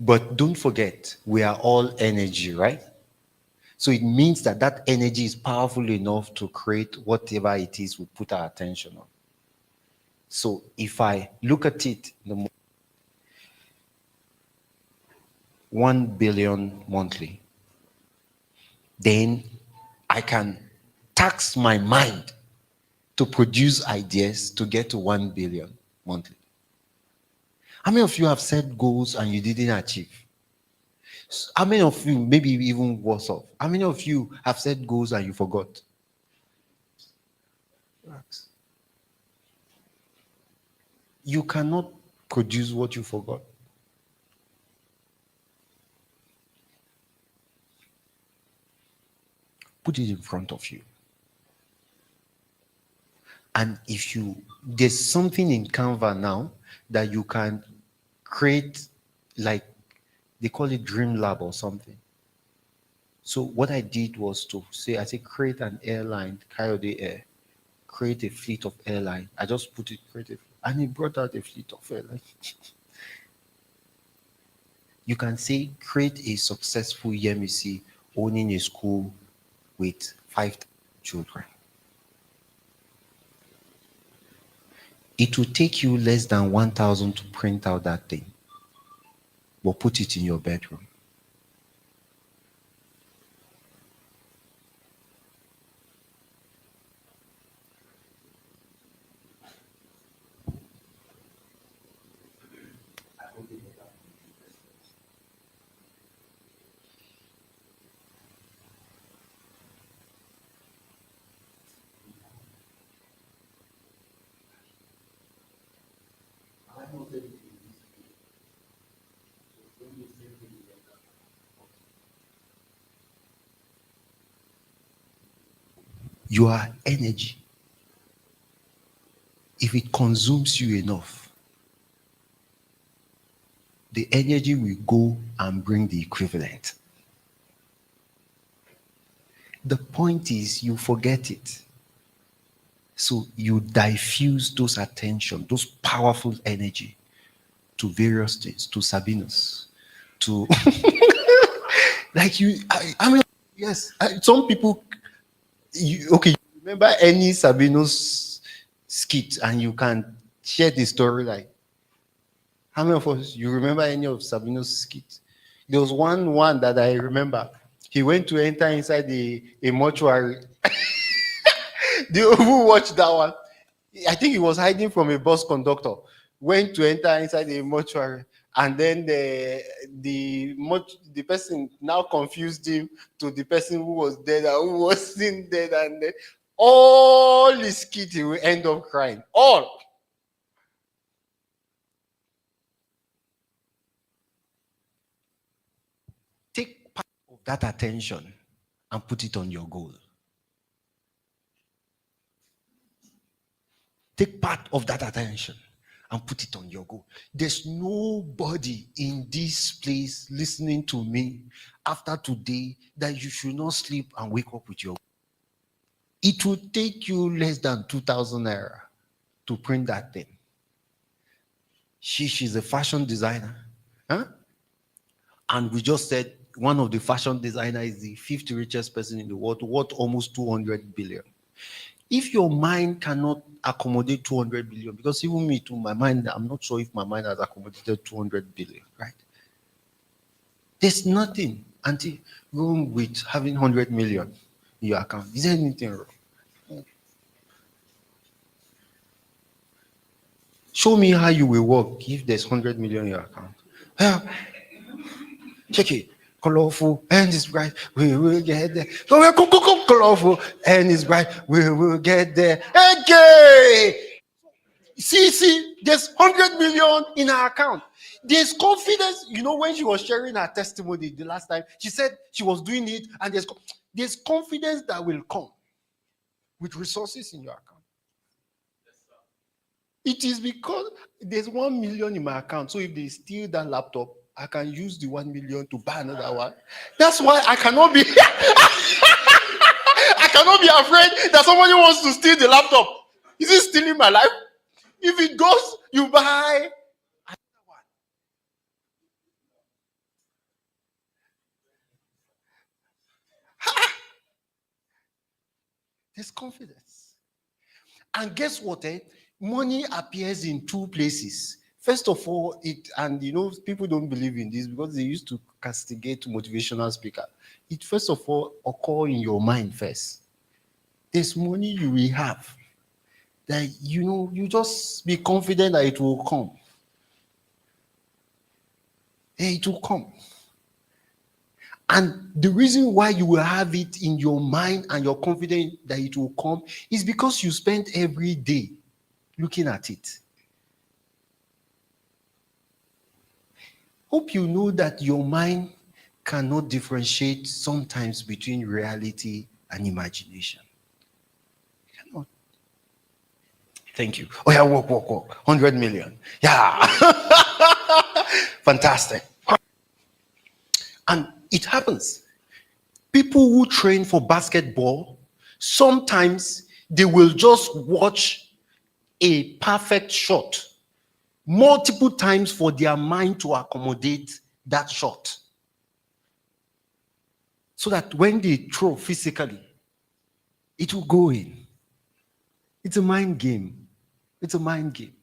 But don't forget, we are all energy, right? So it means that that energy is powerful enough to create whatever it is we put our attention on. So if I look at it, 1 billion monthly, then I can tax my mind to produce ideas to get to 1 billion monthly. How many of you have set goals and you didn't achieve? How many of you, maybe even worse off, how many of you have set goals and you forgot? Relax. You cannot produce what you forgot. Put it in front of you. And there's something in Canva now that you can create, like they call it Dream Lab or something. So what I did was I said, create an airline, Coyote Air, create a fleet of airline. I just put it creative, and it brought out a fleet of airline. You can say, create a successful Yemisi owning a school with 5 children. It will take you less than 1,000 to print out that thing, but put it in your bedroom. You are energy. If it consumes you enough, the energy will go and bring the equivalent. The point is, you forget it. So you diffuse those attention, those powerful energy to various things, to Sabinus, to like you. I mean, yes, some people. You remember any Sabinus skit, and you can share the story. Like, how many of us you remember any of Sabinus skits? There was one that I remember. He went to enter inside a mortuary. Who watched that one? I think he was hiding from a bus conductor. Went to enter inside a mortuary, and then the person now confused him to the person who was dead and who wasn't dead, and then all his kids he will end up crying. All. Take part of that attention and put it on your goal. Take part of that attention and put it on your goal. There's nobody in this place listening to me after today that you should not sleep and wake up with your goal. It will take you less than 2,000 naira to print that thing. She's a fashion designer. Huh? And we just said one of the fashion designers is the 5th richest person in the world, worth almost 200 billion. If your mind cannot accommodate 200 billion, because even me too, my mind, I'm not sure if my mind has accommodated 200 billion, right? There's nothing wrong with having 100 million in your account. Is there anything wrong? Show me how you will work if there's 100 million in your account. Check it. Colorful and it's bright, we will get there. Colorful and it's bright, we will get there. Okay. See, there's 100 million in her account. There's confidence. You know, when she was sharing her testimony the last time, she said she was doing it, and there's confidence that will come with resources in your account. It is because there's 1 million in my account. So if they steal that laptop, I can use the 1 million to buy another one. That's why I cannot be I cannot be afraid that somebody wants to steal the laptop. Is it stealing my life? If it goes, you buy another one. There's confidence. And guess what? Money appears in 2 places. First of all, people don't believe in this because they used to castigate motivational speaker. It first of all occur in your mind first. There's money you will have that you just be confident that it will come. It will come. And the reason why you will have it in your mind and you're confident that it will come is because you spend every day looking at it. Hope you know that your mind cannot differentiate sometimes between reality and imagination. You cannot. Thank you. Oh yeah, walk. 100 million. Yeah. Fantastic. And it happens. People who train for basketball, sometimes they will just watch a perfect shot multiple times for their mind to accommodate that shot. So that when they throw physically, it will go in. It's a mind game. It's a mind game.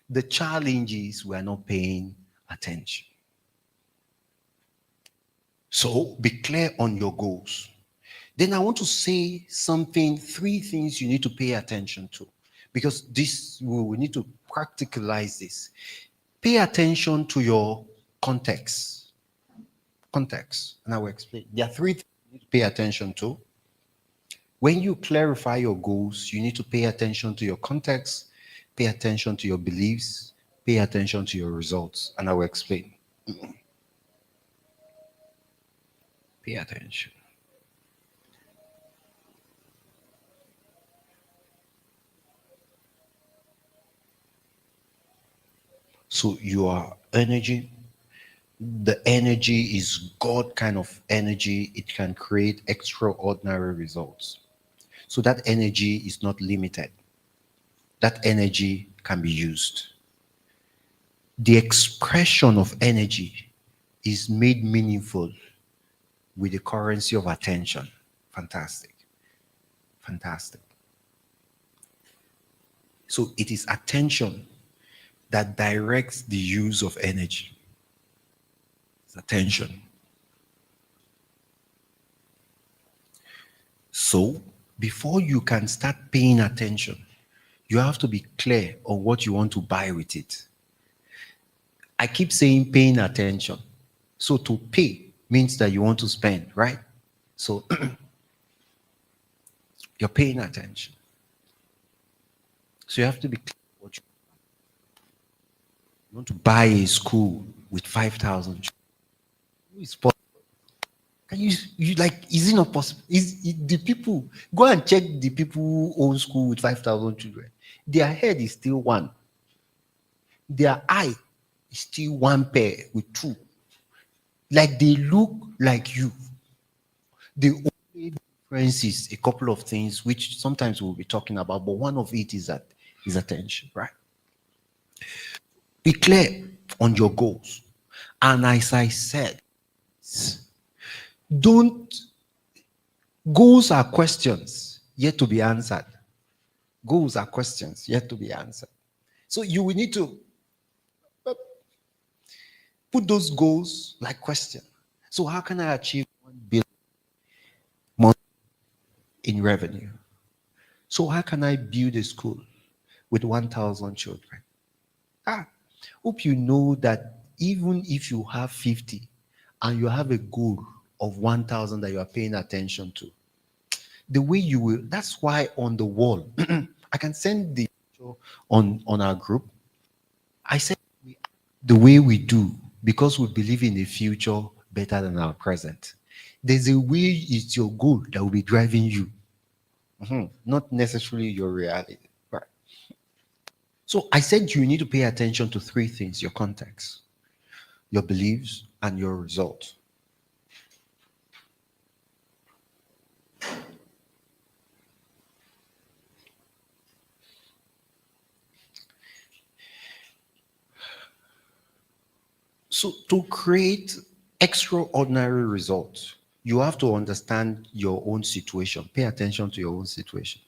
The challenge is we are not paying attention. So be clear on your goals. Then I want to say 3 things you need to pay attention to. Because we need to practicalize this. Pay attention to your context. Context. And I will explain. There are 3 things you need to pay attention to. When you clarify your goals, you need to pay attention to your context, pay attention to your beliefs, pay attention to your results. And I will explain. Pay attention. So your energy, the energy is God kind of energy. It can create extraordinary results. So that energy is not limited. That energy can be used. The expression of energy is made meaningful with the currency of attention. Fantastic. Fantastic. So it is attention that directs the use of energy. It's attention. So before you can start paying attention, you have to be clear on what you want to buy with it. I keep saying paying attention. So to pay means that you want to spend, right? So you're paying attention. So you have to be clear what you want to buy a school with 5,000. It's possible. Can you like, is it not possible? The people, go and check the people who own school with 5,000 children. Their head is still one. Their eye is still one pair with two. Like they look like you. The only difference is a couple of things which sometimes we'll be talking about, but one of it is attention, right? Be clear on your goals. And as I said, don't, goals are questions yet to be answered. Goals are questions yet to be answered. So you will need to put those goals like question. So how can I achieve 1 billion money in revenue? So how can I build a school with 1,000 children? Hope you know that even if you have 50 and you have a goal of 1,000 that you are paying attention to, the way you will, that's why on the wall, I can send the picture on our group. I said the way we do, because we believe in a future better than our present. There's a way it's your goal that will be driving you, not necessarily your reality. Right. So I said you need to pay attention to 3 things: your context, your beliefs, and your result. So to create extraordinary results, you have to understand your own situation. Pay attention to your own situation.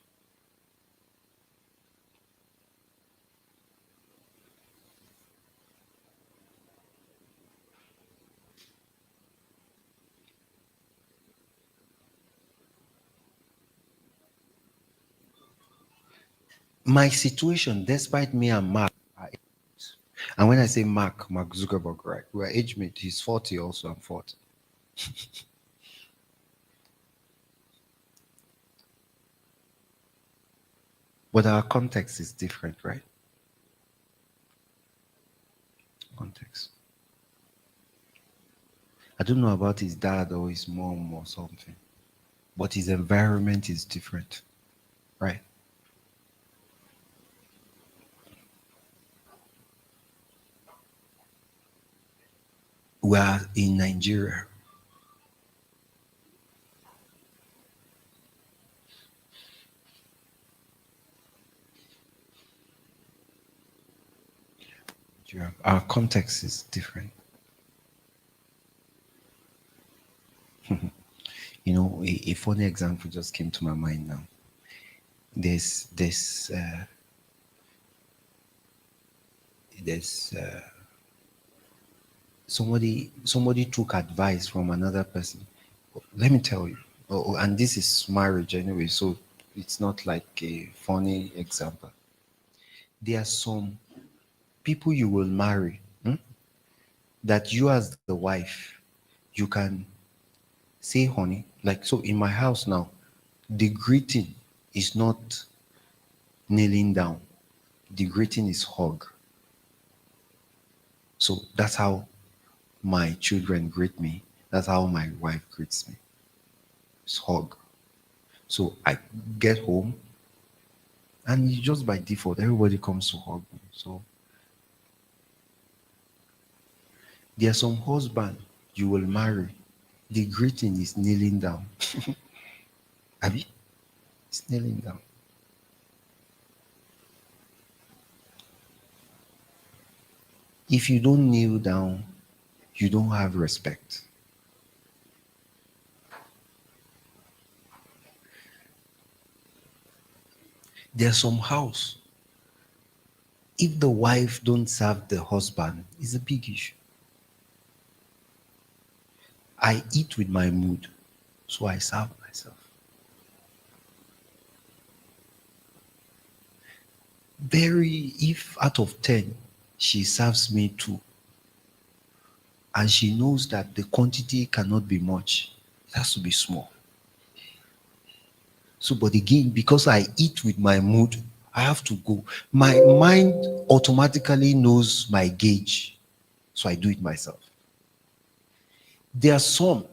My situation, despite me and Mark, and when I say Mark Zuckerberg, right, we're age mate. He's 40 also, I'm 40. But our context is different, right? Context. I don't know about his dad or his mom or something, but his environment is different, right? We are in Nigeria. Our context is different. You know, a funny example just came to my mind now. There's somebody took advice from another person. Let me tell you, and this is marriage anyway, so it's not like a funny example. There are some people you will marry, that you as the wife, you can say honey. Like, so in my house now, the greeting is not kneeling down. The greeting is hug. So that's how my children greet me. That's how my wife greets me. It's hug. So I get home, and just by default, everybody comes to hug me. So there are some husband you will marry, the greeting is kneeling down. Abi? It's kneeling down. If you don't kneel down, you don't have respect. There's some house, if the wife don't serve the husband, it's a big issue. I eat with my mood, so I serve myself. If out of 10, she serves me 2, and she knows that the quantity cannot be much. It has to be small. So, but again, because I eat with my mood, I have to go. My mind automatically knows my gauge, so I do it myself. There are some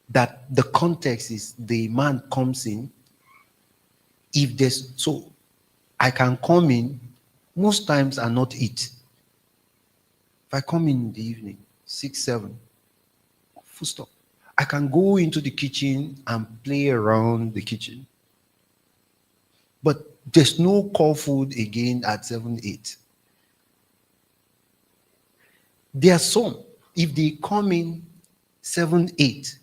that the context is the man comes in. If there's so I can come in most times and not eat. If I come in the evening, 6, 7, full stop. I can go into the kitchen and play around the kitchen. But there's no call food again at 7, 8. There are some, if they come in 7, 8,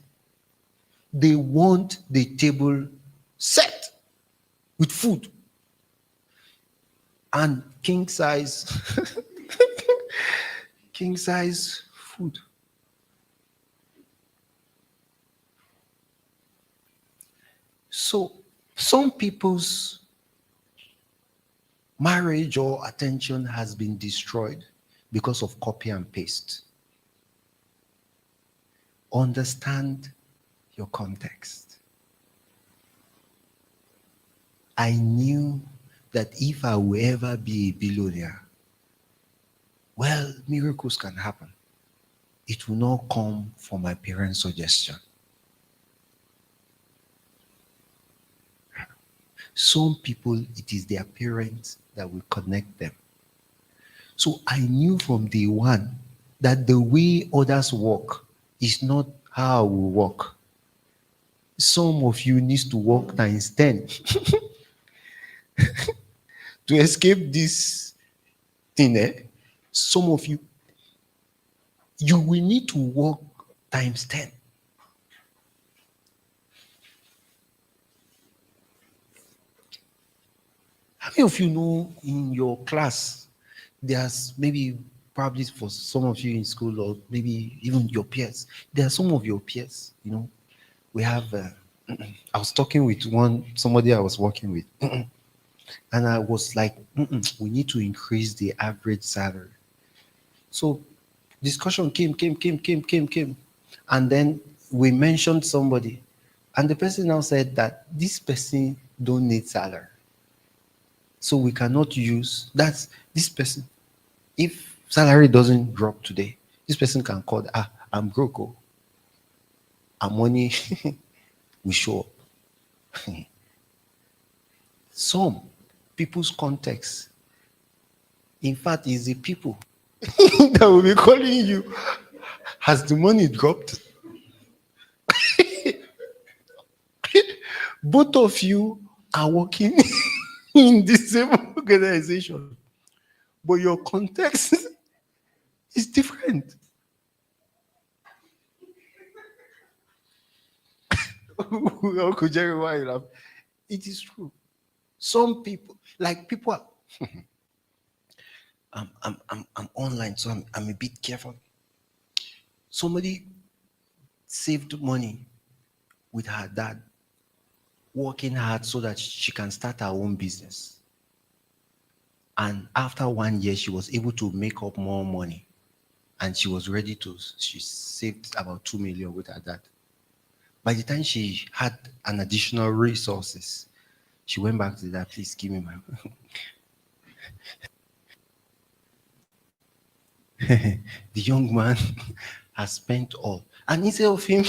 they want the table set with food and king size king size food. So some people's marriage or attention has been destroyed because of copy and paste. Understand your context. I knew that if I will ever be a billionaire, well, miracles can happen. It will not come from my parents' suggestion. Some people, it is their parents that will connect them. So I knew from day one that the way others walk is not how I will walk. Some of you needs to walk times 10 to escape this thing. Some of you, you will need to walk times 10. How many of you know in your class, there's maybe probably for some of you in school or maybe even your peers, there are some of your peers, we have, I was talking with somebody I was working with, and I was like, we need to increase the average salary. So discussion came. And then we mentioned somebody. And the person now said that this person don't need salary. So we cannot use this person. If salary doesn't drop today, this person can call, I'm broke. Our money will show up. Some people's context, in fact, is the people that will be calling you. Has the money dropped? Both of you are working in the same organization, but your context is different. Uncle Jerry, why you laugh? It is true. Some people, like people are, I'm online, so I'm a bit careful. Somebody saved money with her dad, working hard so that she can start her own business. And after 1 year, she was able to make up more money. And she was ready to, she saved about 2 million with her dad. By the time she had an additional resources, she went back to that, please give me my the young man has spent all. And instead of him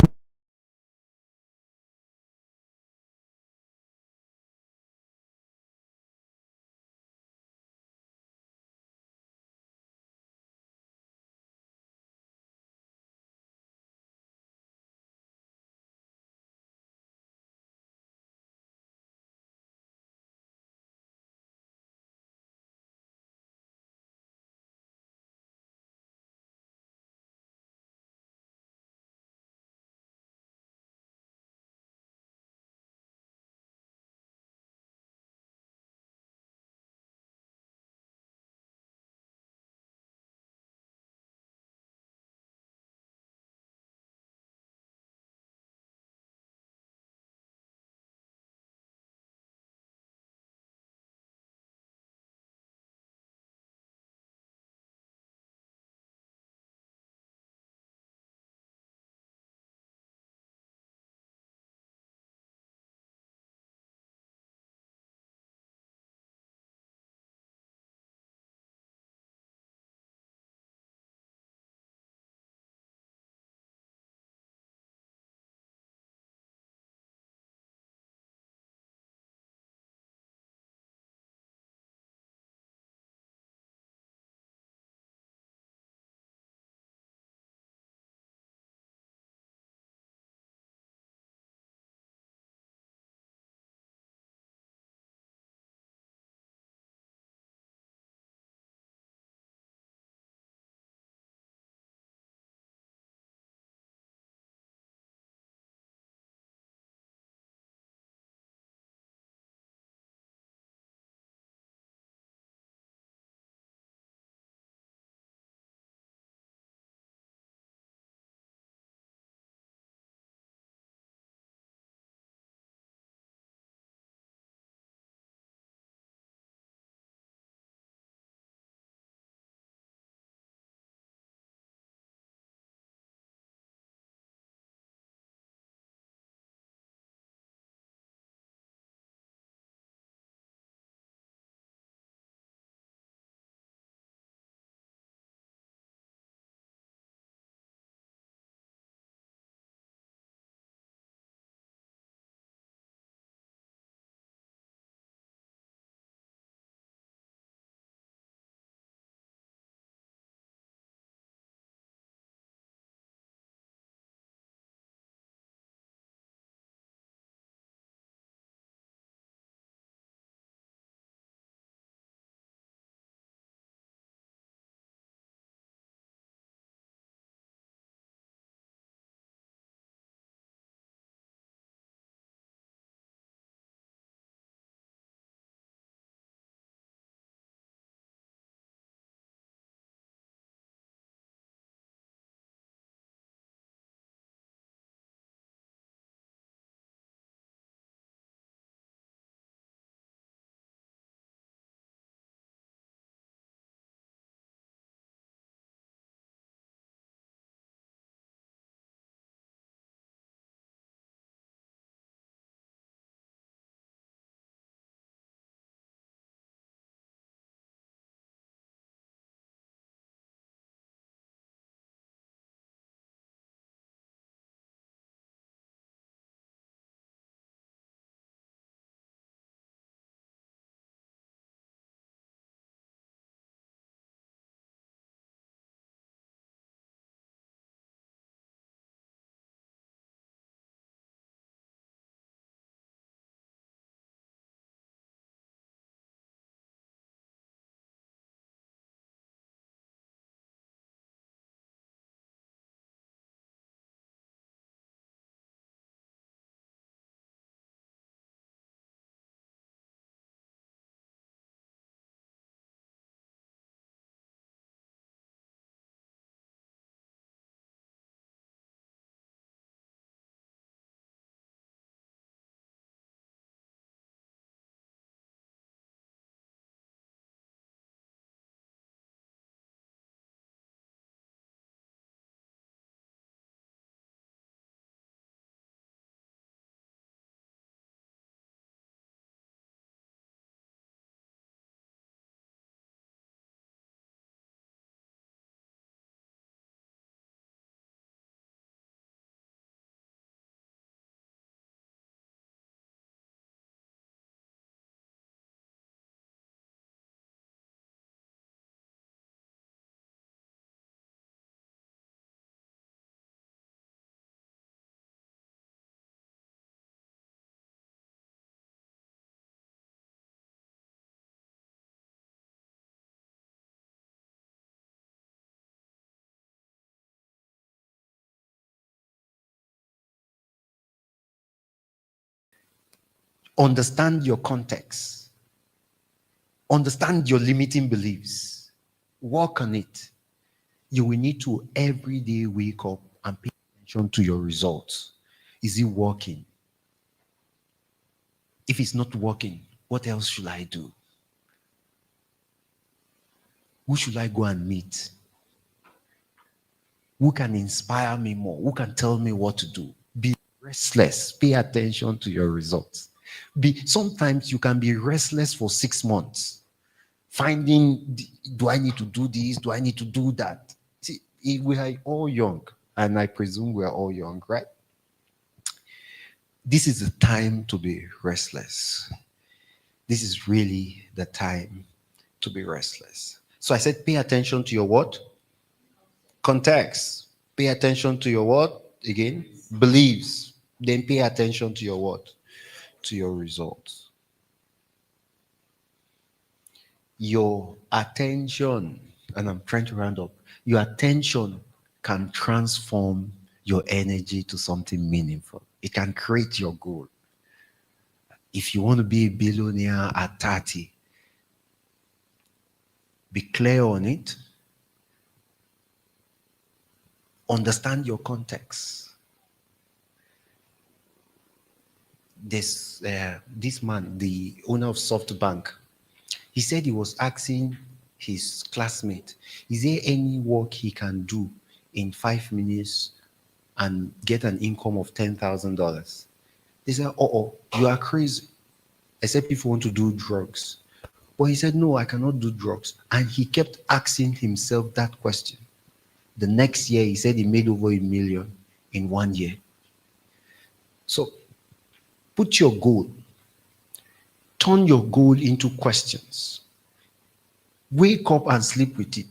Understand your context. Understand your limiting beliefs. Work on it. You will need to every day wake up and pay attention to your results. Is it working? If it's not working, what else should I do? Who should I go and meet? Who can inspire me more? Who can tell me what to do? Be restless. Pay attention to your results. Sometimes you can be restless for 6 months. Finding, do I need to do this? Do I need to do that? See, we are all young, and I presume we are all young, right? This is the time to be restless. This is really the time to be restless. So I said, pay attention to your what? Context. Pay attention to your what? Again, beliefs. Then pay attention to your what? To your results. Your attention, and I'm trying to round up, your attention can transform your energy to something meaningful. It can create your goal. If you want to be a billionaire at 30, be clear on it. Understand your context. This man, the owner of SoftBank, he said he was asking his classmate, is there any work he can do in 5 minutes and get an income of $10,000? They said, you are crazy, except if you want to do drugs. But he said, no, I cannot do drugs. And he kept asking himself that question. The next year, he said he made over $1 million in 1 year. So put your goal. Turn your goal into questions. Wake up and sleep with it.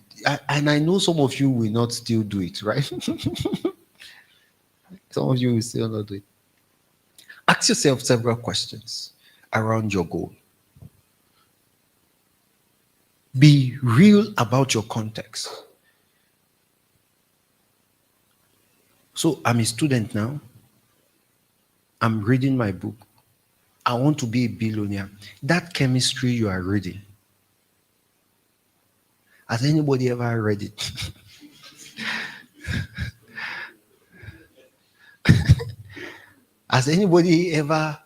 And I know some of you will not still do it, right? Some of you will still not do it. Ask yourself several questions around your goal. Be real about your context. So I'm a student now. I'm reading my book. I want to be a billionaire. That chemistry you are reading, has anybody ever read it? Has anybody ever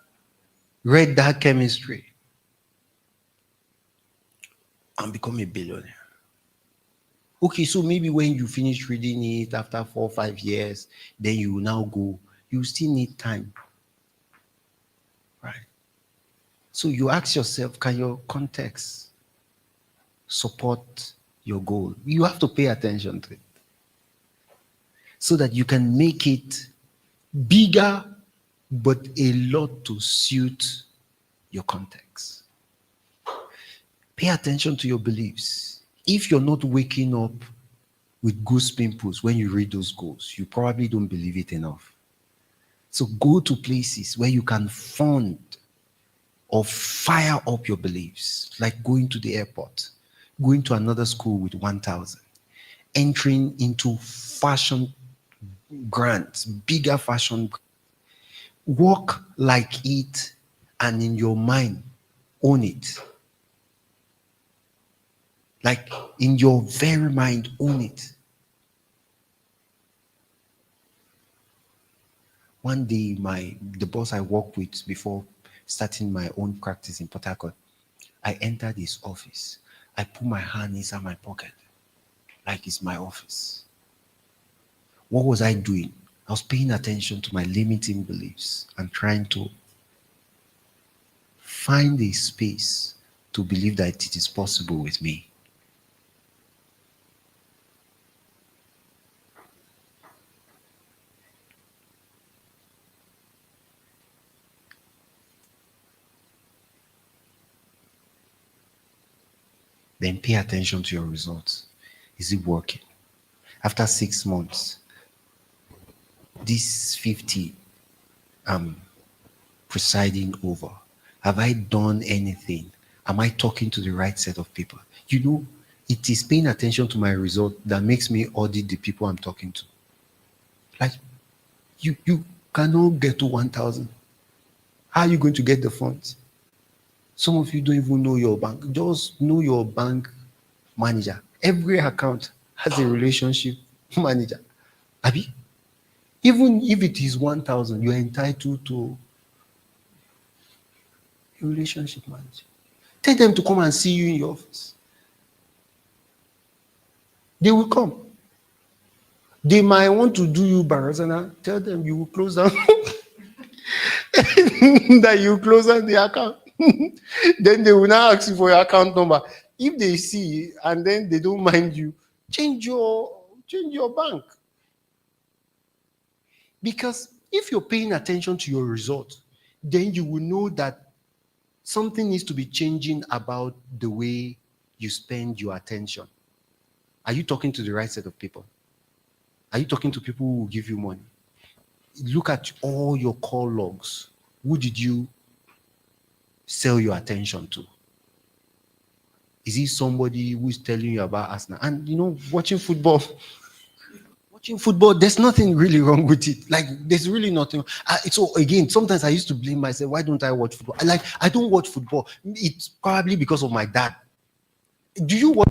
read that chemistry and become a billionaire? Okay, so maybe when you finish reading it after 4 or 5 years, then you will now go. You still need time. Right? So you ask yourself, can your context support your goal? You have to pay attention to it so that you can make it bigger, but a lot to suit your context. Pay attention to your beliefs. If you're not waking up with goose pimples when you read those goals, you probably don't believe it enough. So go to places where you can fund or fire up your beliefs, like going to the airport, going to another school with 1,000, entering into fashion grants, bigger fashion. Walk like it, and in your mind, own it. Like in your very mind, own it. One day, the boss I worked with before starting my own practice in Port Harcourt, I entered his office. I put my hand inside my pocket, like it's my office. What was I doing? I was paying attention to my limiting beliefs and trying to find a space to believe that it is possible with me. Then pay attention to your results. Is it working? After 6 months, this 50 I'm presiding over, have I done anything? Am I talking to the right set of people? You know, it is paying attention to my result that makes me audit the people I'm talking to. Like, you cannot get to 1,000. How are you going to get the funds? Some of you don't even know your bank. Just know your bank manager. Every account has a relationship manager. Abi? Even if it is 1,000, you're entitled to a relationship manager. Tell them to come and see you in your office. They will come. They might want to do you barazana. Tell them you will close down. That you close down the account. Then they will now ask you for your account number. If they see and then they don't mind you, change your bank. Because if you're paying attention to your result, then you will know that something needs to be changing about the way you spend your attention. Are you talking to the right set of people? Are you talking to people who will give you money? Look at all your call logs. Who did you sell your attention to? Is it somebody who is telling you about Arsenal? And watching football, there's nothing really wrong with it. Like, there's really nothing. So again, sometimes I used to blame myself. Why don't I watch football? I don't watch football. It's probably because of my dad. Do you watch?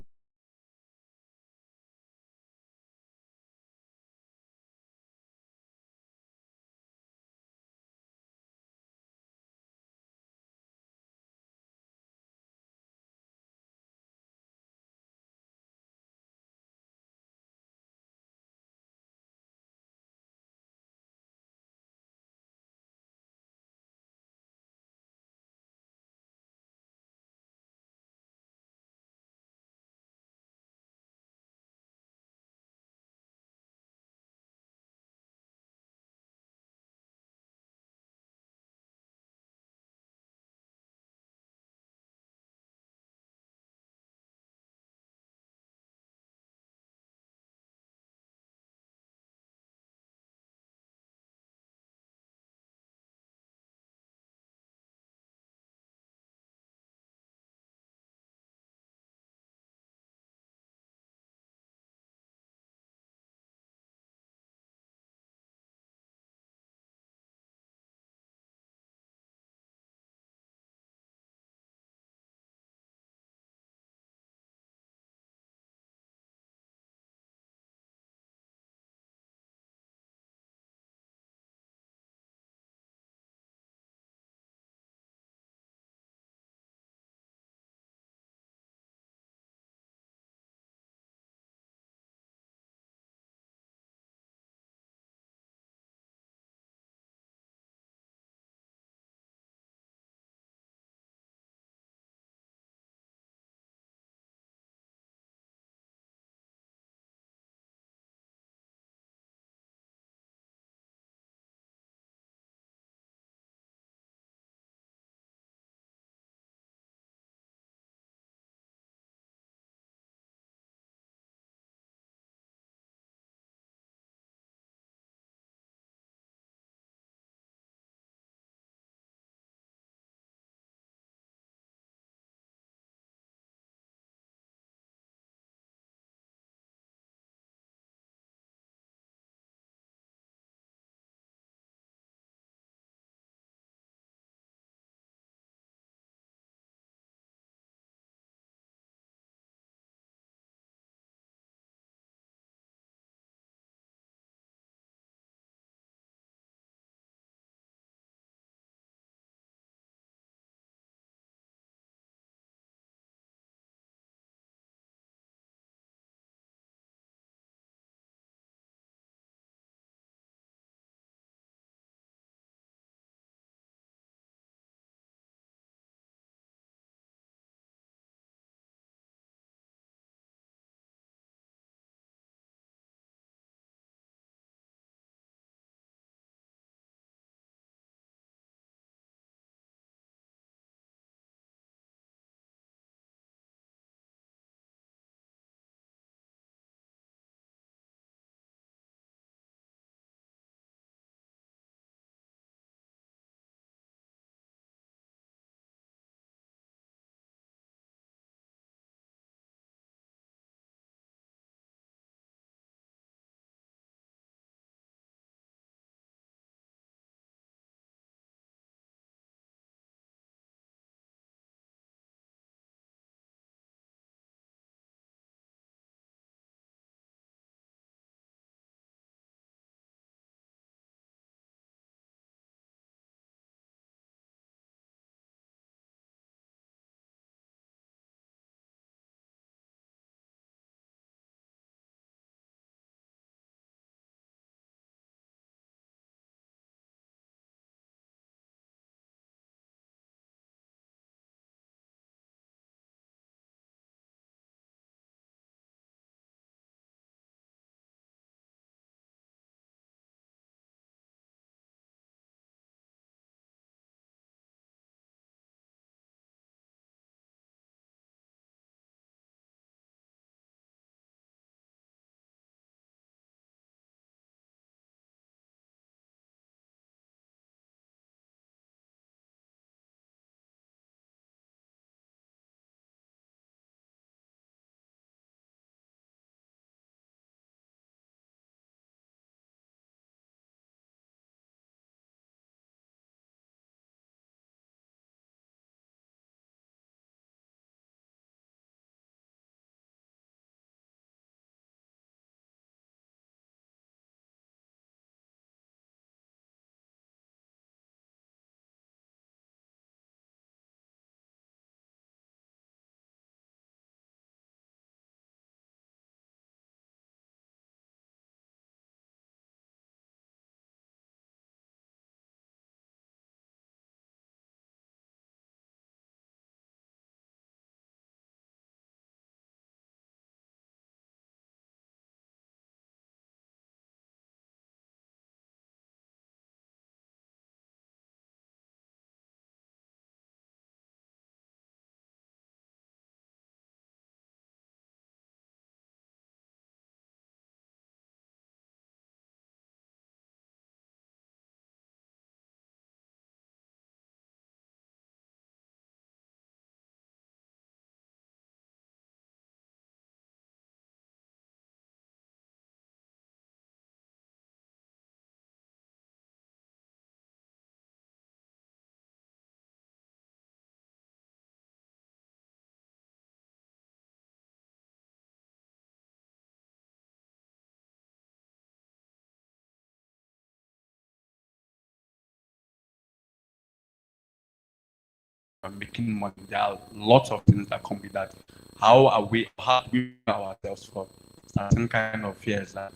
making money. There are lots of things that come with that. How do we prepare ourselves for certain kind of fears that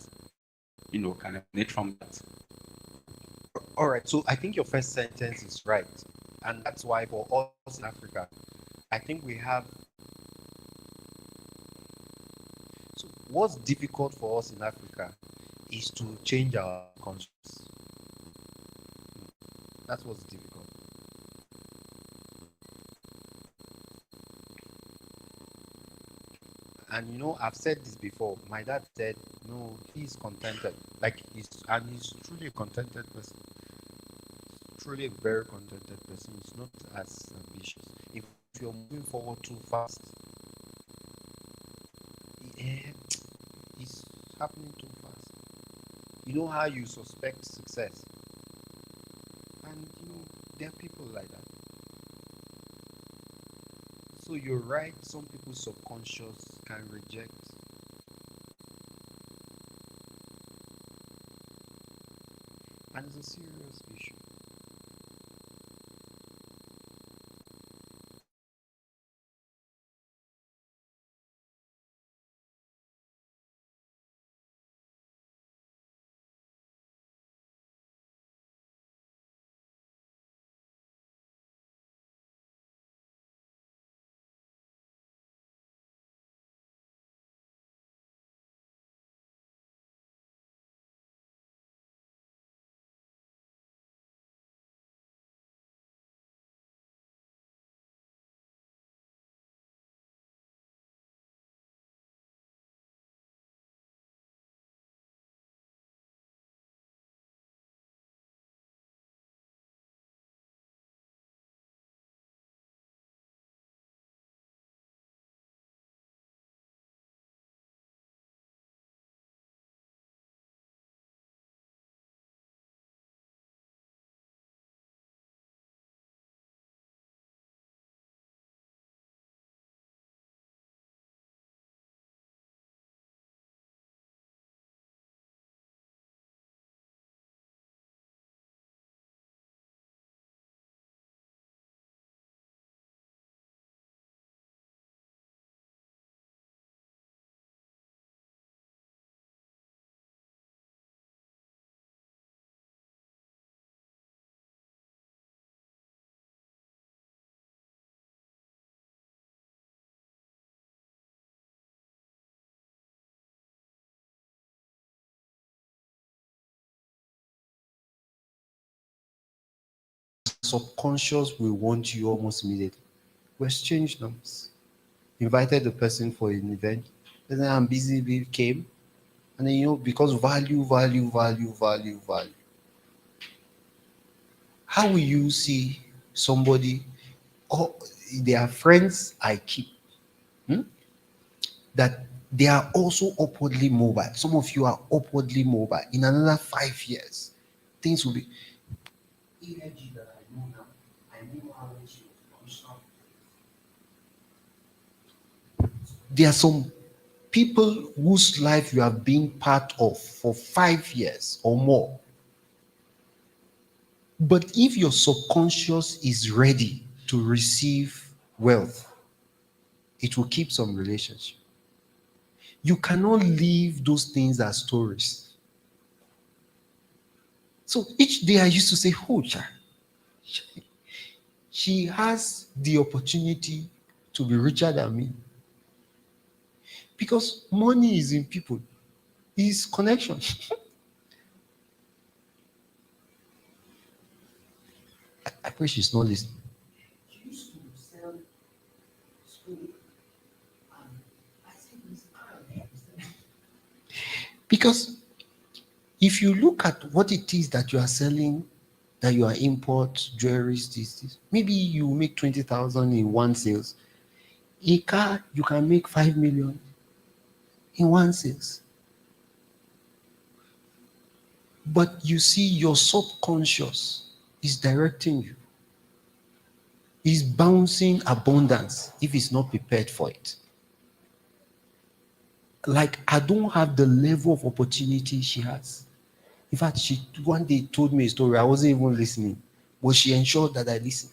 can emanate from that? All right. So I think your first sentence is right. And that's why for us in Africa, I think we have. So what's difficult for us in Africa is to change our consciousness. That's what's difficult. And I've said this before. My dad said, no, he's contented. He's truly a contented person. Truly a very contented person. He's not as ambitious. If you're moving forward too fast, it's happening too fast. You know how you suspect success, and there are people like that. So you're right. Some people's subconscious can reject. And it's a serious issue. Subconscious will want you almost immediately. We exchanged numbers. Invited the person for an event. And then I'm busy, we came. And then, because value. How will you see somebody, or they are friends I keep, that they are also upwardly mobile? Some of you are upwardly mobile. In another 5 years, things will be energy that I know now. I know how to function. There are some people whose life you have been part of for 5 years or more. But if your subconscious is ready to receive wealth, it will keep some relationship. You cannot leave those things as stories. So each day I used to say, she has the opportunity to be richer than me. Because money is in people, is connection. I pray she's not listening. She used to sell school. Because if you look at what it is that you are selling, that you are import, jewelry, this, maybe you make 20,000 in one sales. A car, you can make 5 million in one sales. But you see, your subconscious is directing you. Is bouncing abundance if it's not prepared for it. Like, I don't have the level of opportunity she has. In fact, she one day told me a story. I wasn't even listening, but she ensured that I listened.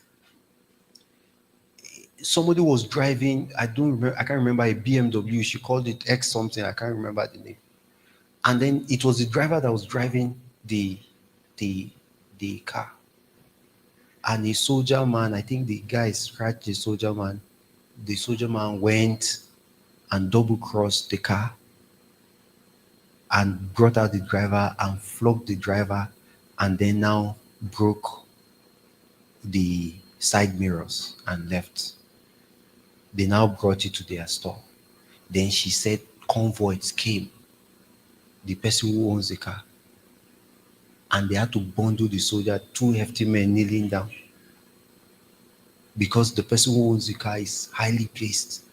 somebody was driving, I don't remember, I can't remember, a BMW. She called it X something, I can't remember the name. And then it was the driver that was driving the car. And the soldier man, I think the guy scratched the soldier man. The soldier man went and double crossed the car and brought out the driver and flogged the driver, and then now broke the side mirrors and left. They now brought it to their store. Then she said convoys came, the person who owns the car, and they had to bundle the soldier, two hefty men kneeling down, because the person who owns the car is highly placed.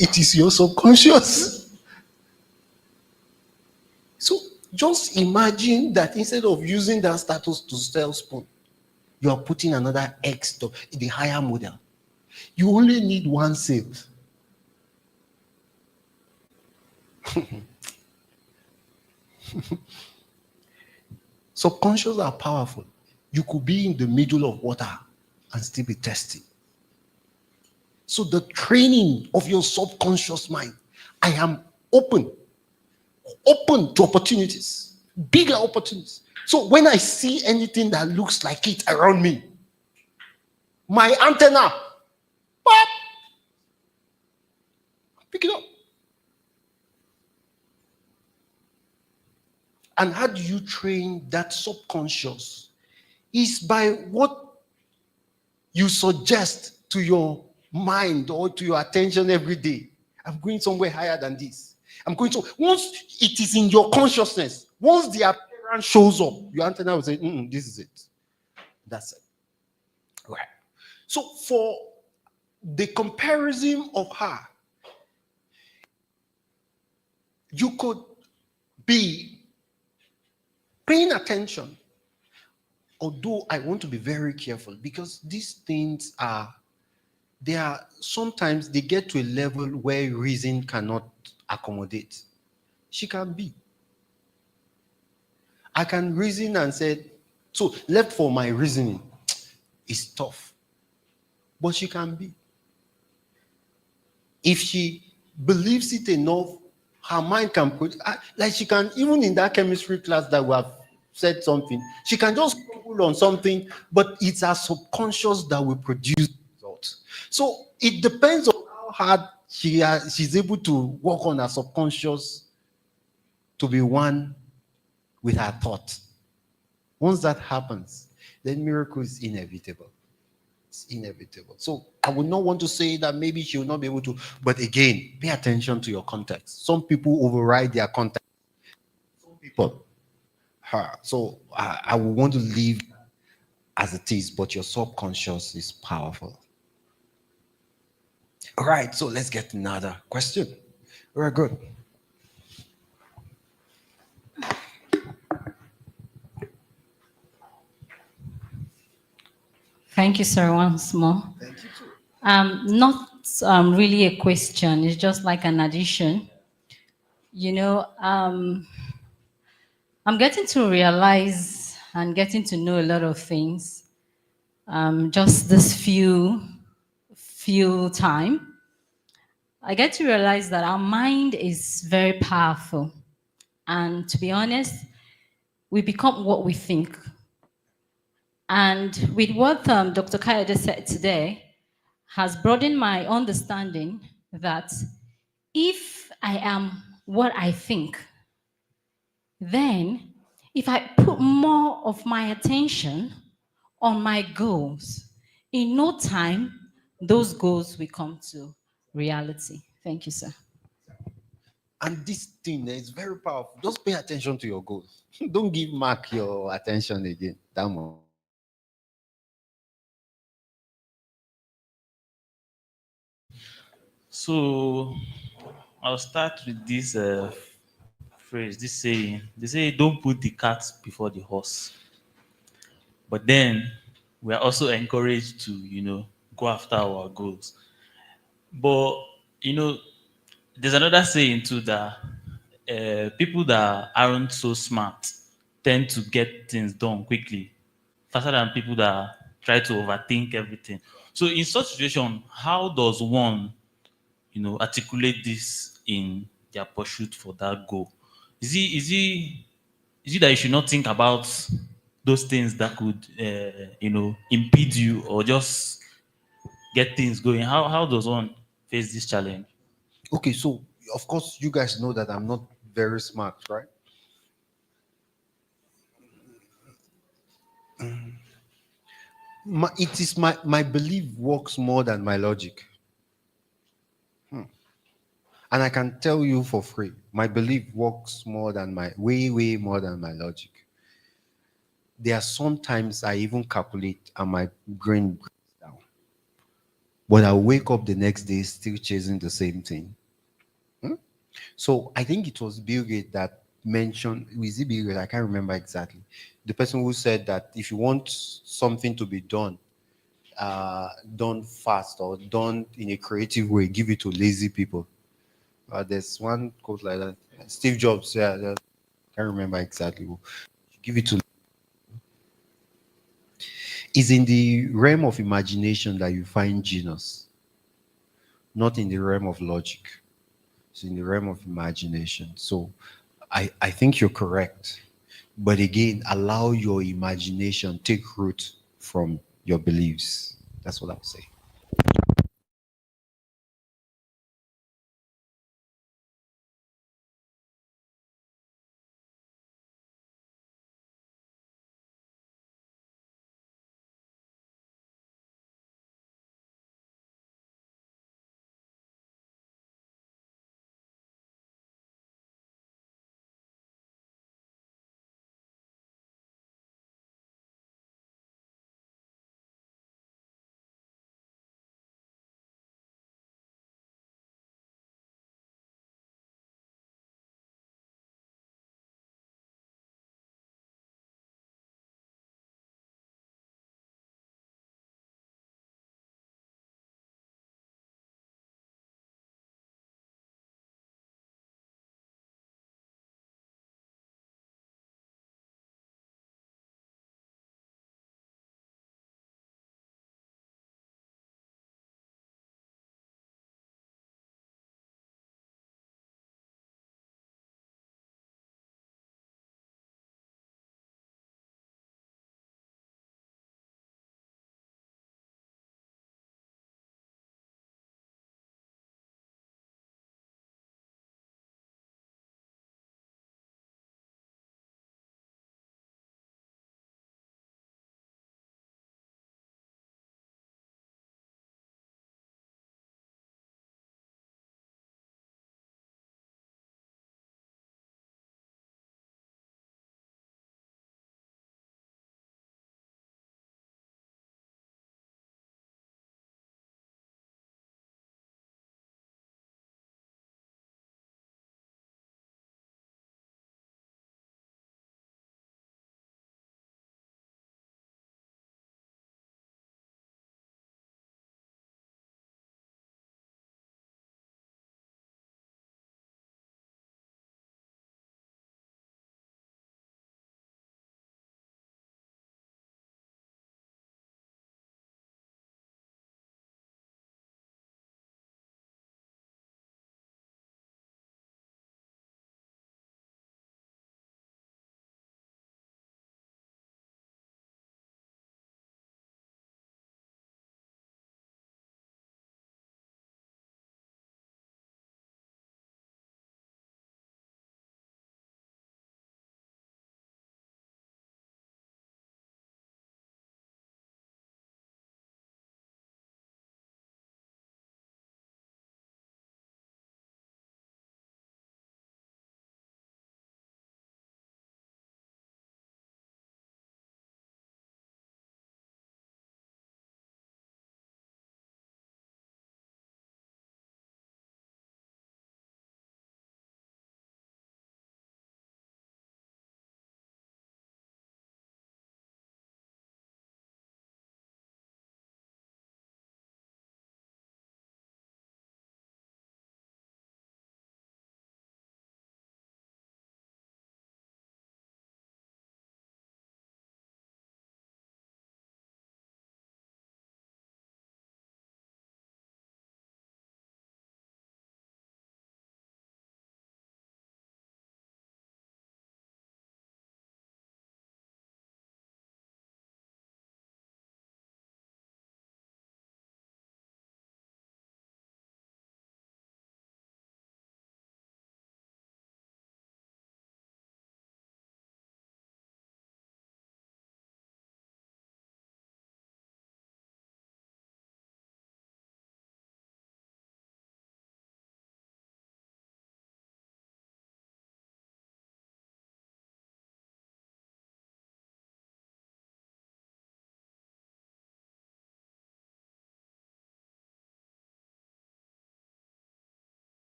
It is your subconscious. So just imagine that instead of using that status to sell spoon, you are putting another X to the higher model. You only need one sale. Subconscious are powerful. You could be in the middle of water and still be thirsty. So the training of your subconscious mind, I am open to opportunities, bigger opportunities. So when I see anything that looks like it around me, my antenna, pop, pick it up. And how do you train that subconscious? Is by what you suggest to your mind or to your attention every day. I'm going somewhere higher than this. I'm going to, once it is in your consciousness, once the appearance shows up, your antenna will say, this is it. That's it. Right. So for the comparison of her, you could be paying attention, although I want to be very careful, because these things are sometimes they get to a level where reason cannot accommodate. She can be. I can reason and say, so left for my reasoning is tough. But she can be. If she believes it enough, her mind can put, like she can, even in that chemistry class that we have said something, she can just stumble on something, but it's her subconscious that will produce results. So it depends on how hard she's able to work on her subconscious to be one with her thought. Once that happens, then miracle is inevitable. It's inevitable. So I would not want to say that maybe she will not be able to, but again, pay attention to your context. Some people override their context. Some people. So I would want to leave as it is, but your subconscious is powerful. All right, so let's get another question. Very good. Thank you, sir, once more. Thank you too. Not really a question, it's just like an addition. You know, I'm getting to realize and getting to know a lot of things. Just this few time, I get to realize that our mind is very powerful. And to be honest, we become what we think. And with what Dr. Kayode said today, has broadened my understanding that if I am what I think, then if I put more of my attention on my goals, in no time, those goals will come to reality. Thank you, sir. And this thing is very powerful. Just pay attention to your goals. Don't give Mark your attention again. That much. So I'll start with this phrase, this saying. They say, "Don't put the cart before the horse." But then we are also encouraged to, go after our goals. But you know, there's another saying too that people that aren't so smart tend to get things done quickly, faster than people that try to overthink everything. So in such situation, how does one, articulate this in their pursuit for that goal? Is it that you should not think about those things that could, impede you or just get things going? How does one face this challenge? Okay, so of course you guys know that I'm not very smart, right? It is my belief works more than my logic. And I can tell you for free, my belief works more than my way more than my logic. There are sometimes I even calculate and my brain breaks down. But I wake up the next day still chasing the same thing. So I think it was Bill Gates that mentioned, was it Bill Gates? I can't remember exactly. The person who said that if you want something to be done fast or done in a creative way, give it to lazy people. There's one quote like that. Steve Jobs, yeah, I can't remember exactly. Give it to. It's in the realm of imagination that you find genius, not in the realm of logic. It's in the realm of imagination. So I think you're correct. But again, allow your imagination take root from your beliefs. That's what I would say.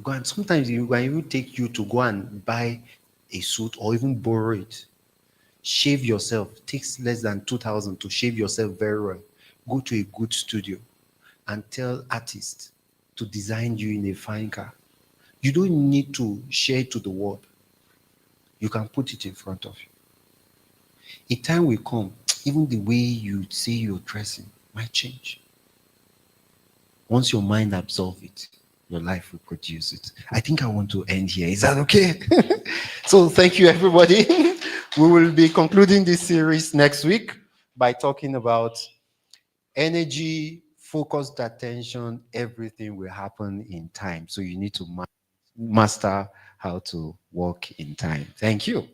Go and sometimes you can even take you to go and buy a suit or even borrow it. Shave yourself. Takes less than 2,000 to shave yourself very well. Go to a good studio and tell artists to design you in a fine car. You don't need to share it to the world. You can put it in front of you. A time will come, even the way you say you're dressing might change. Once your mind absorbs it, your life will produce it. I think I want to end here. Is that okay? So thank you, everybody. We will be concluding this series next week by talking about energy, focused attention, everything will happen in time. So you need to master how to walk in time. Thank you.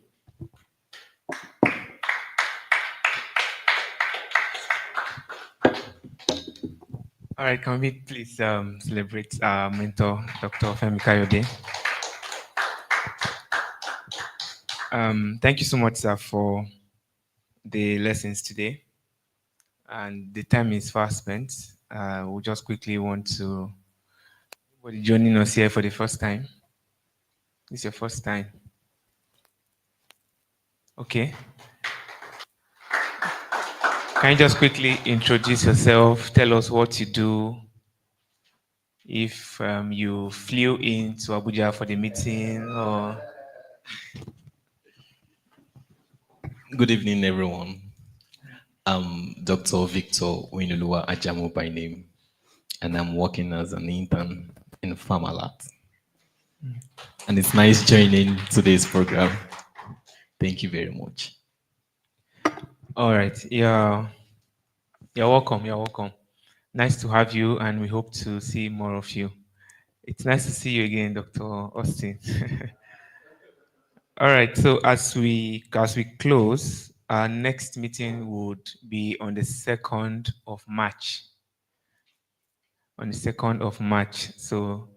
All right, can we please celebrate our mentor, Dr. Femi Kayode? Thank you so much, sir, for the lessons today. And the time is fast spent. We just quickly want to, anybody joining us here for the first time? This is your first time. Okay. Can you just quickly introduce yourself? Tell us what you do. If you flew into Abuja for the meeting or... Good evening, everyone. I'm Dr. Victor Oinoluwa Ajamo by name, and I'm working as an intern in Pharmalat. And it's nice joining today's program. Thank you very much. All right. You're welcome. You're welcome. Nice to have you, and we hope to see more of you. It's nice to see you again, Dr. Austin. All right. So as we close, our next meeting would be on the 2nd of March. On the 2nd of March. So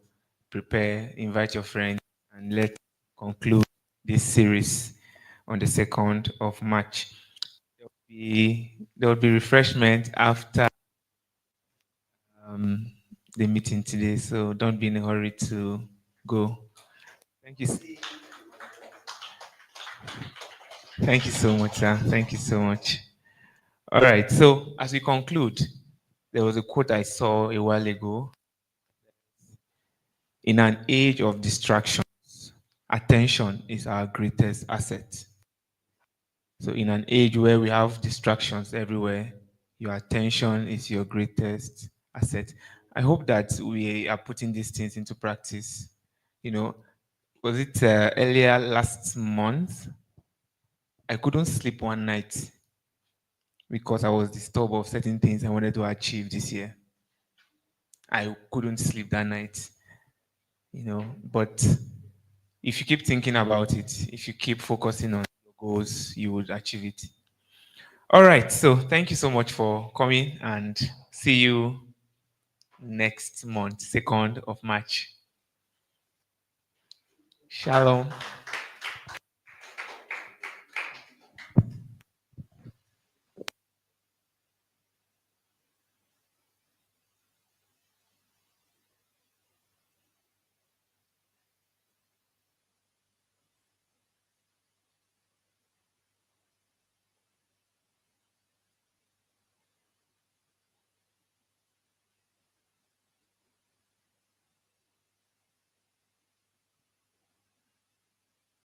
prepare, invite your friends, and let's conclude this series on the 2nd of March. There will be refreshment after the meeting today, so don't be in a hurry to go. Thank you. Thank you so much, sir. Thank you so much. All right, so as we conclude, there was a quote I saw a while ago. In an age of distractions, attention is our greatest asset. So in an age where we have distractions everywhere, your attention is your greatest asset. I hope that we are putting these things into practice. You know, was it earlier last month? I couldn't sleep one night because I was disturbed of certain things I wanted to achieve this year. I couldn't sleep that night, you know, but if you keep thinking about it, if you keep focusing on your goals, you would achieve it. All right, so thank you so much for coming, and see you next month, 2nd of March. Shalom.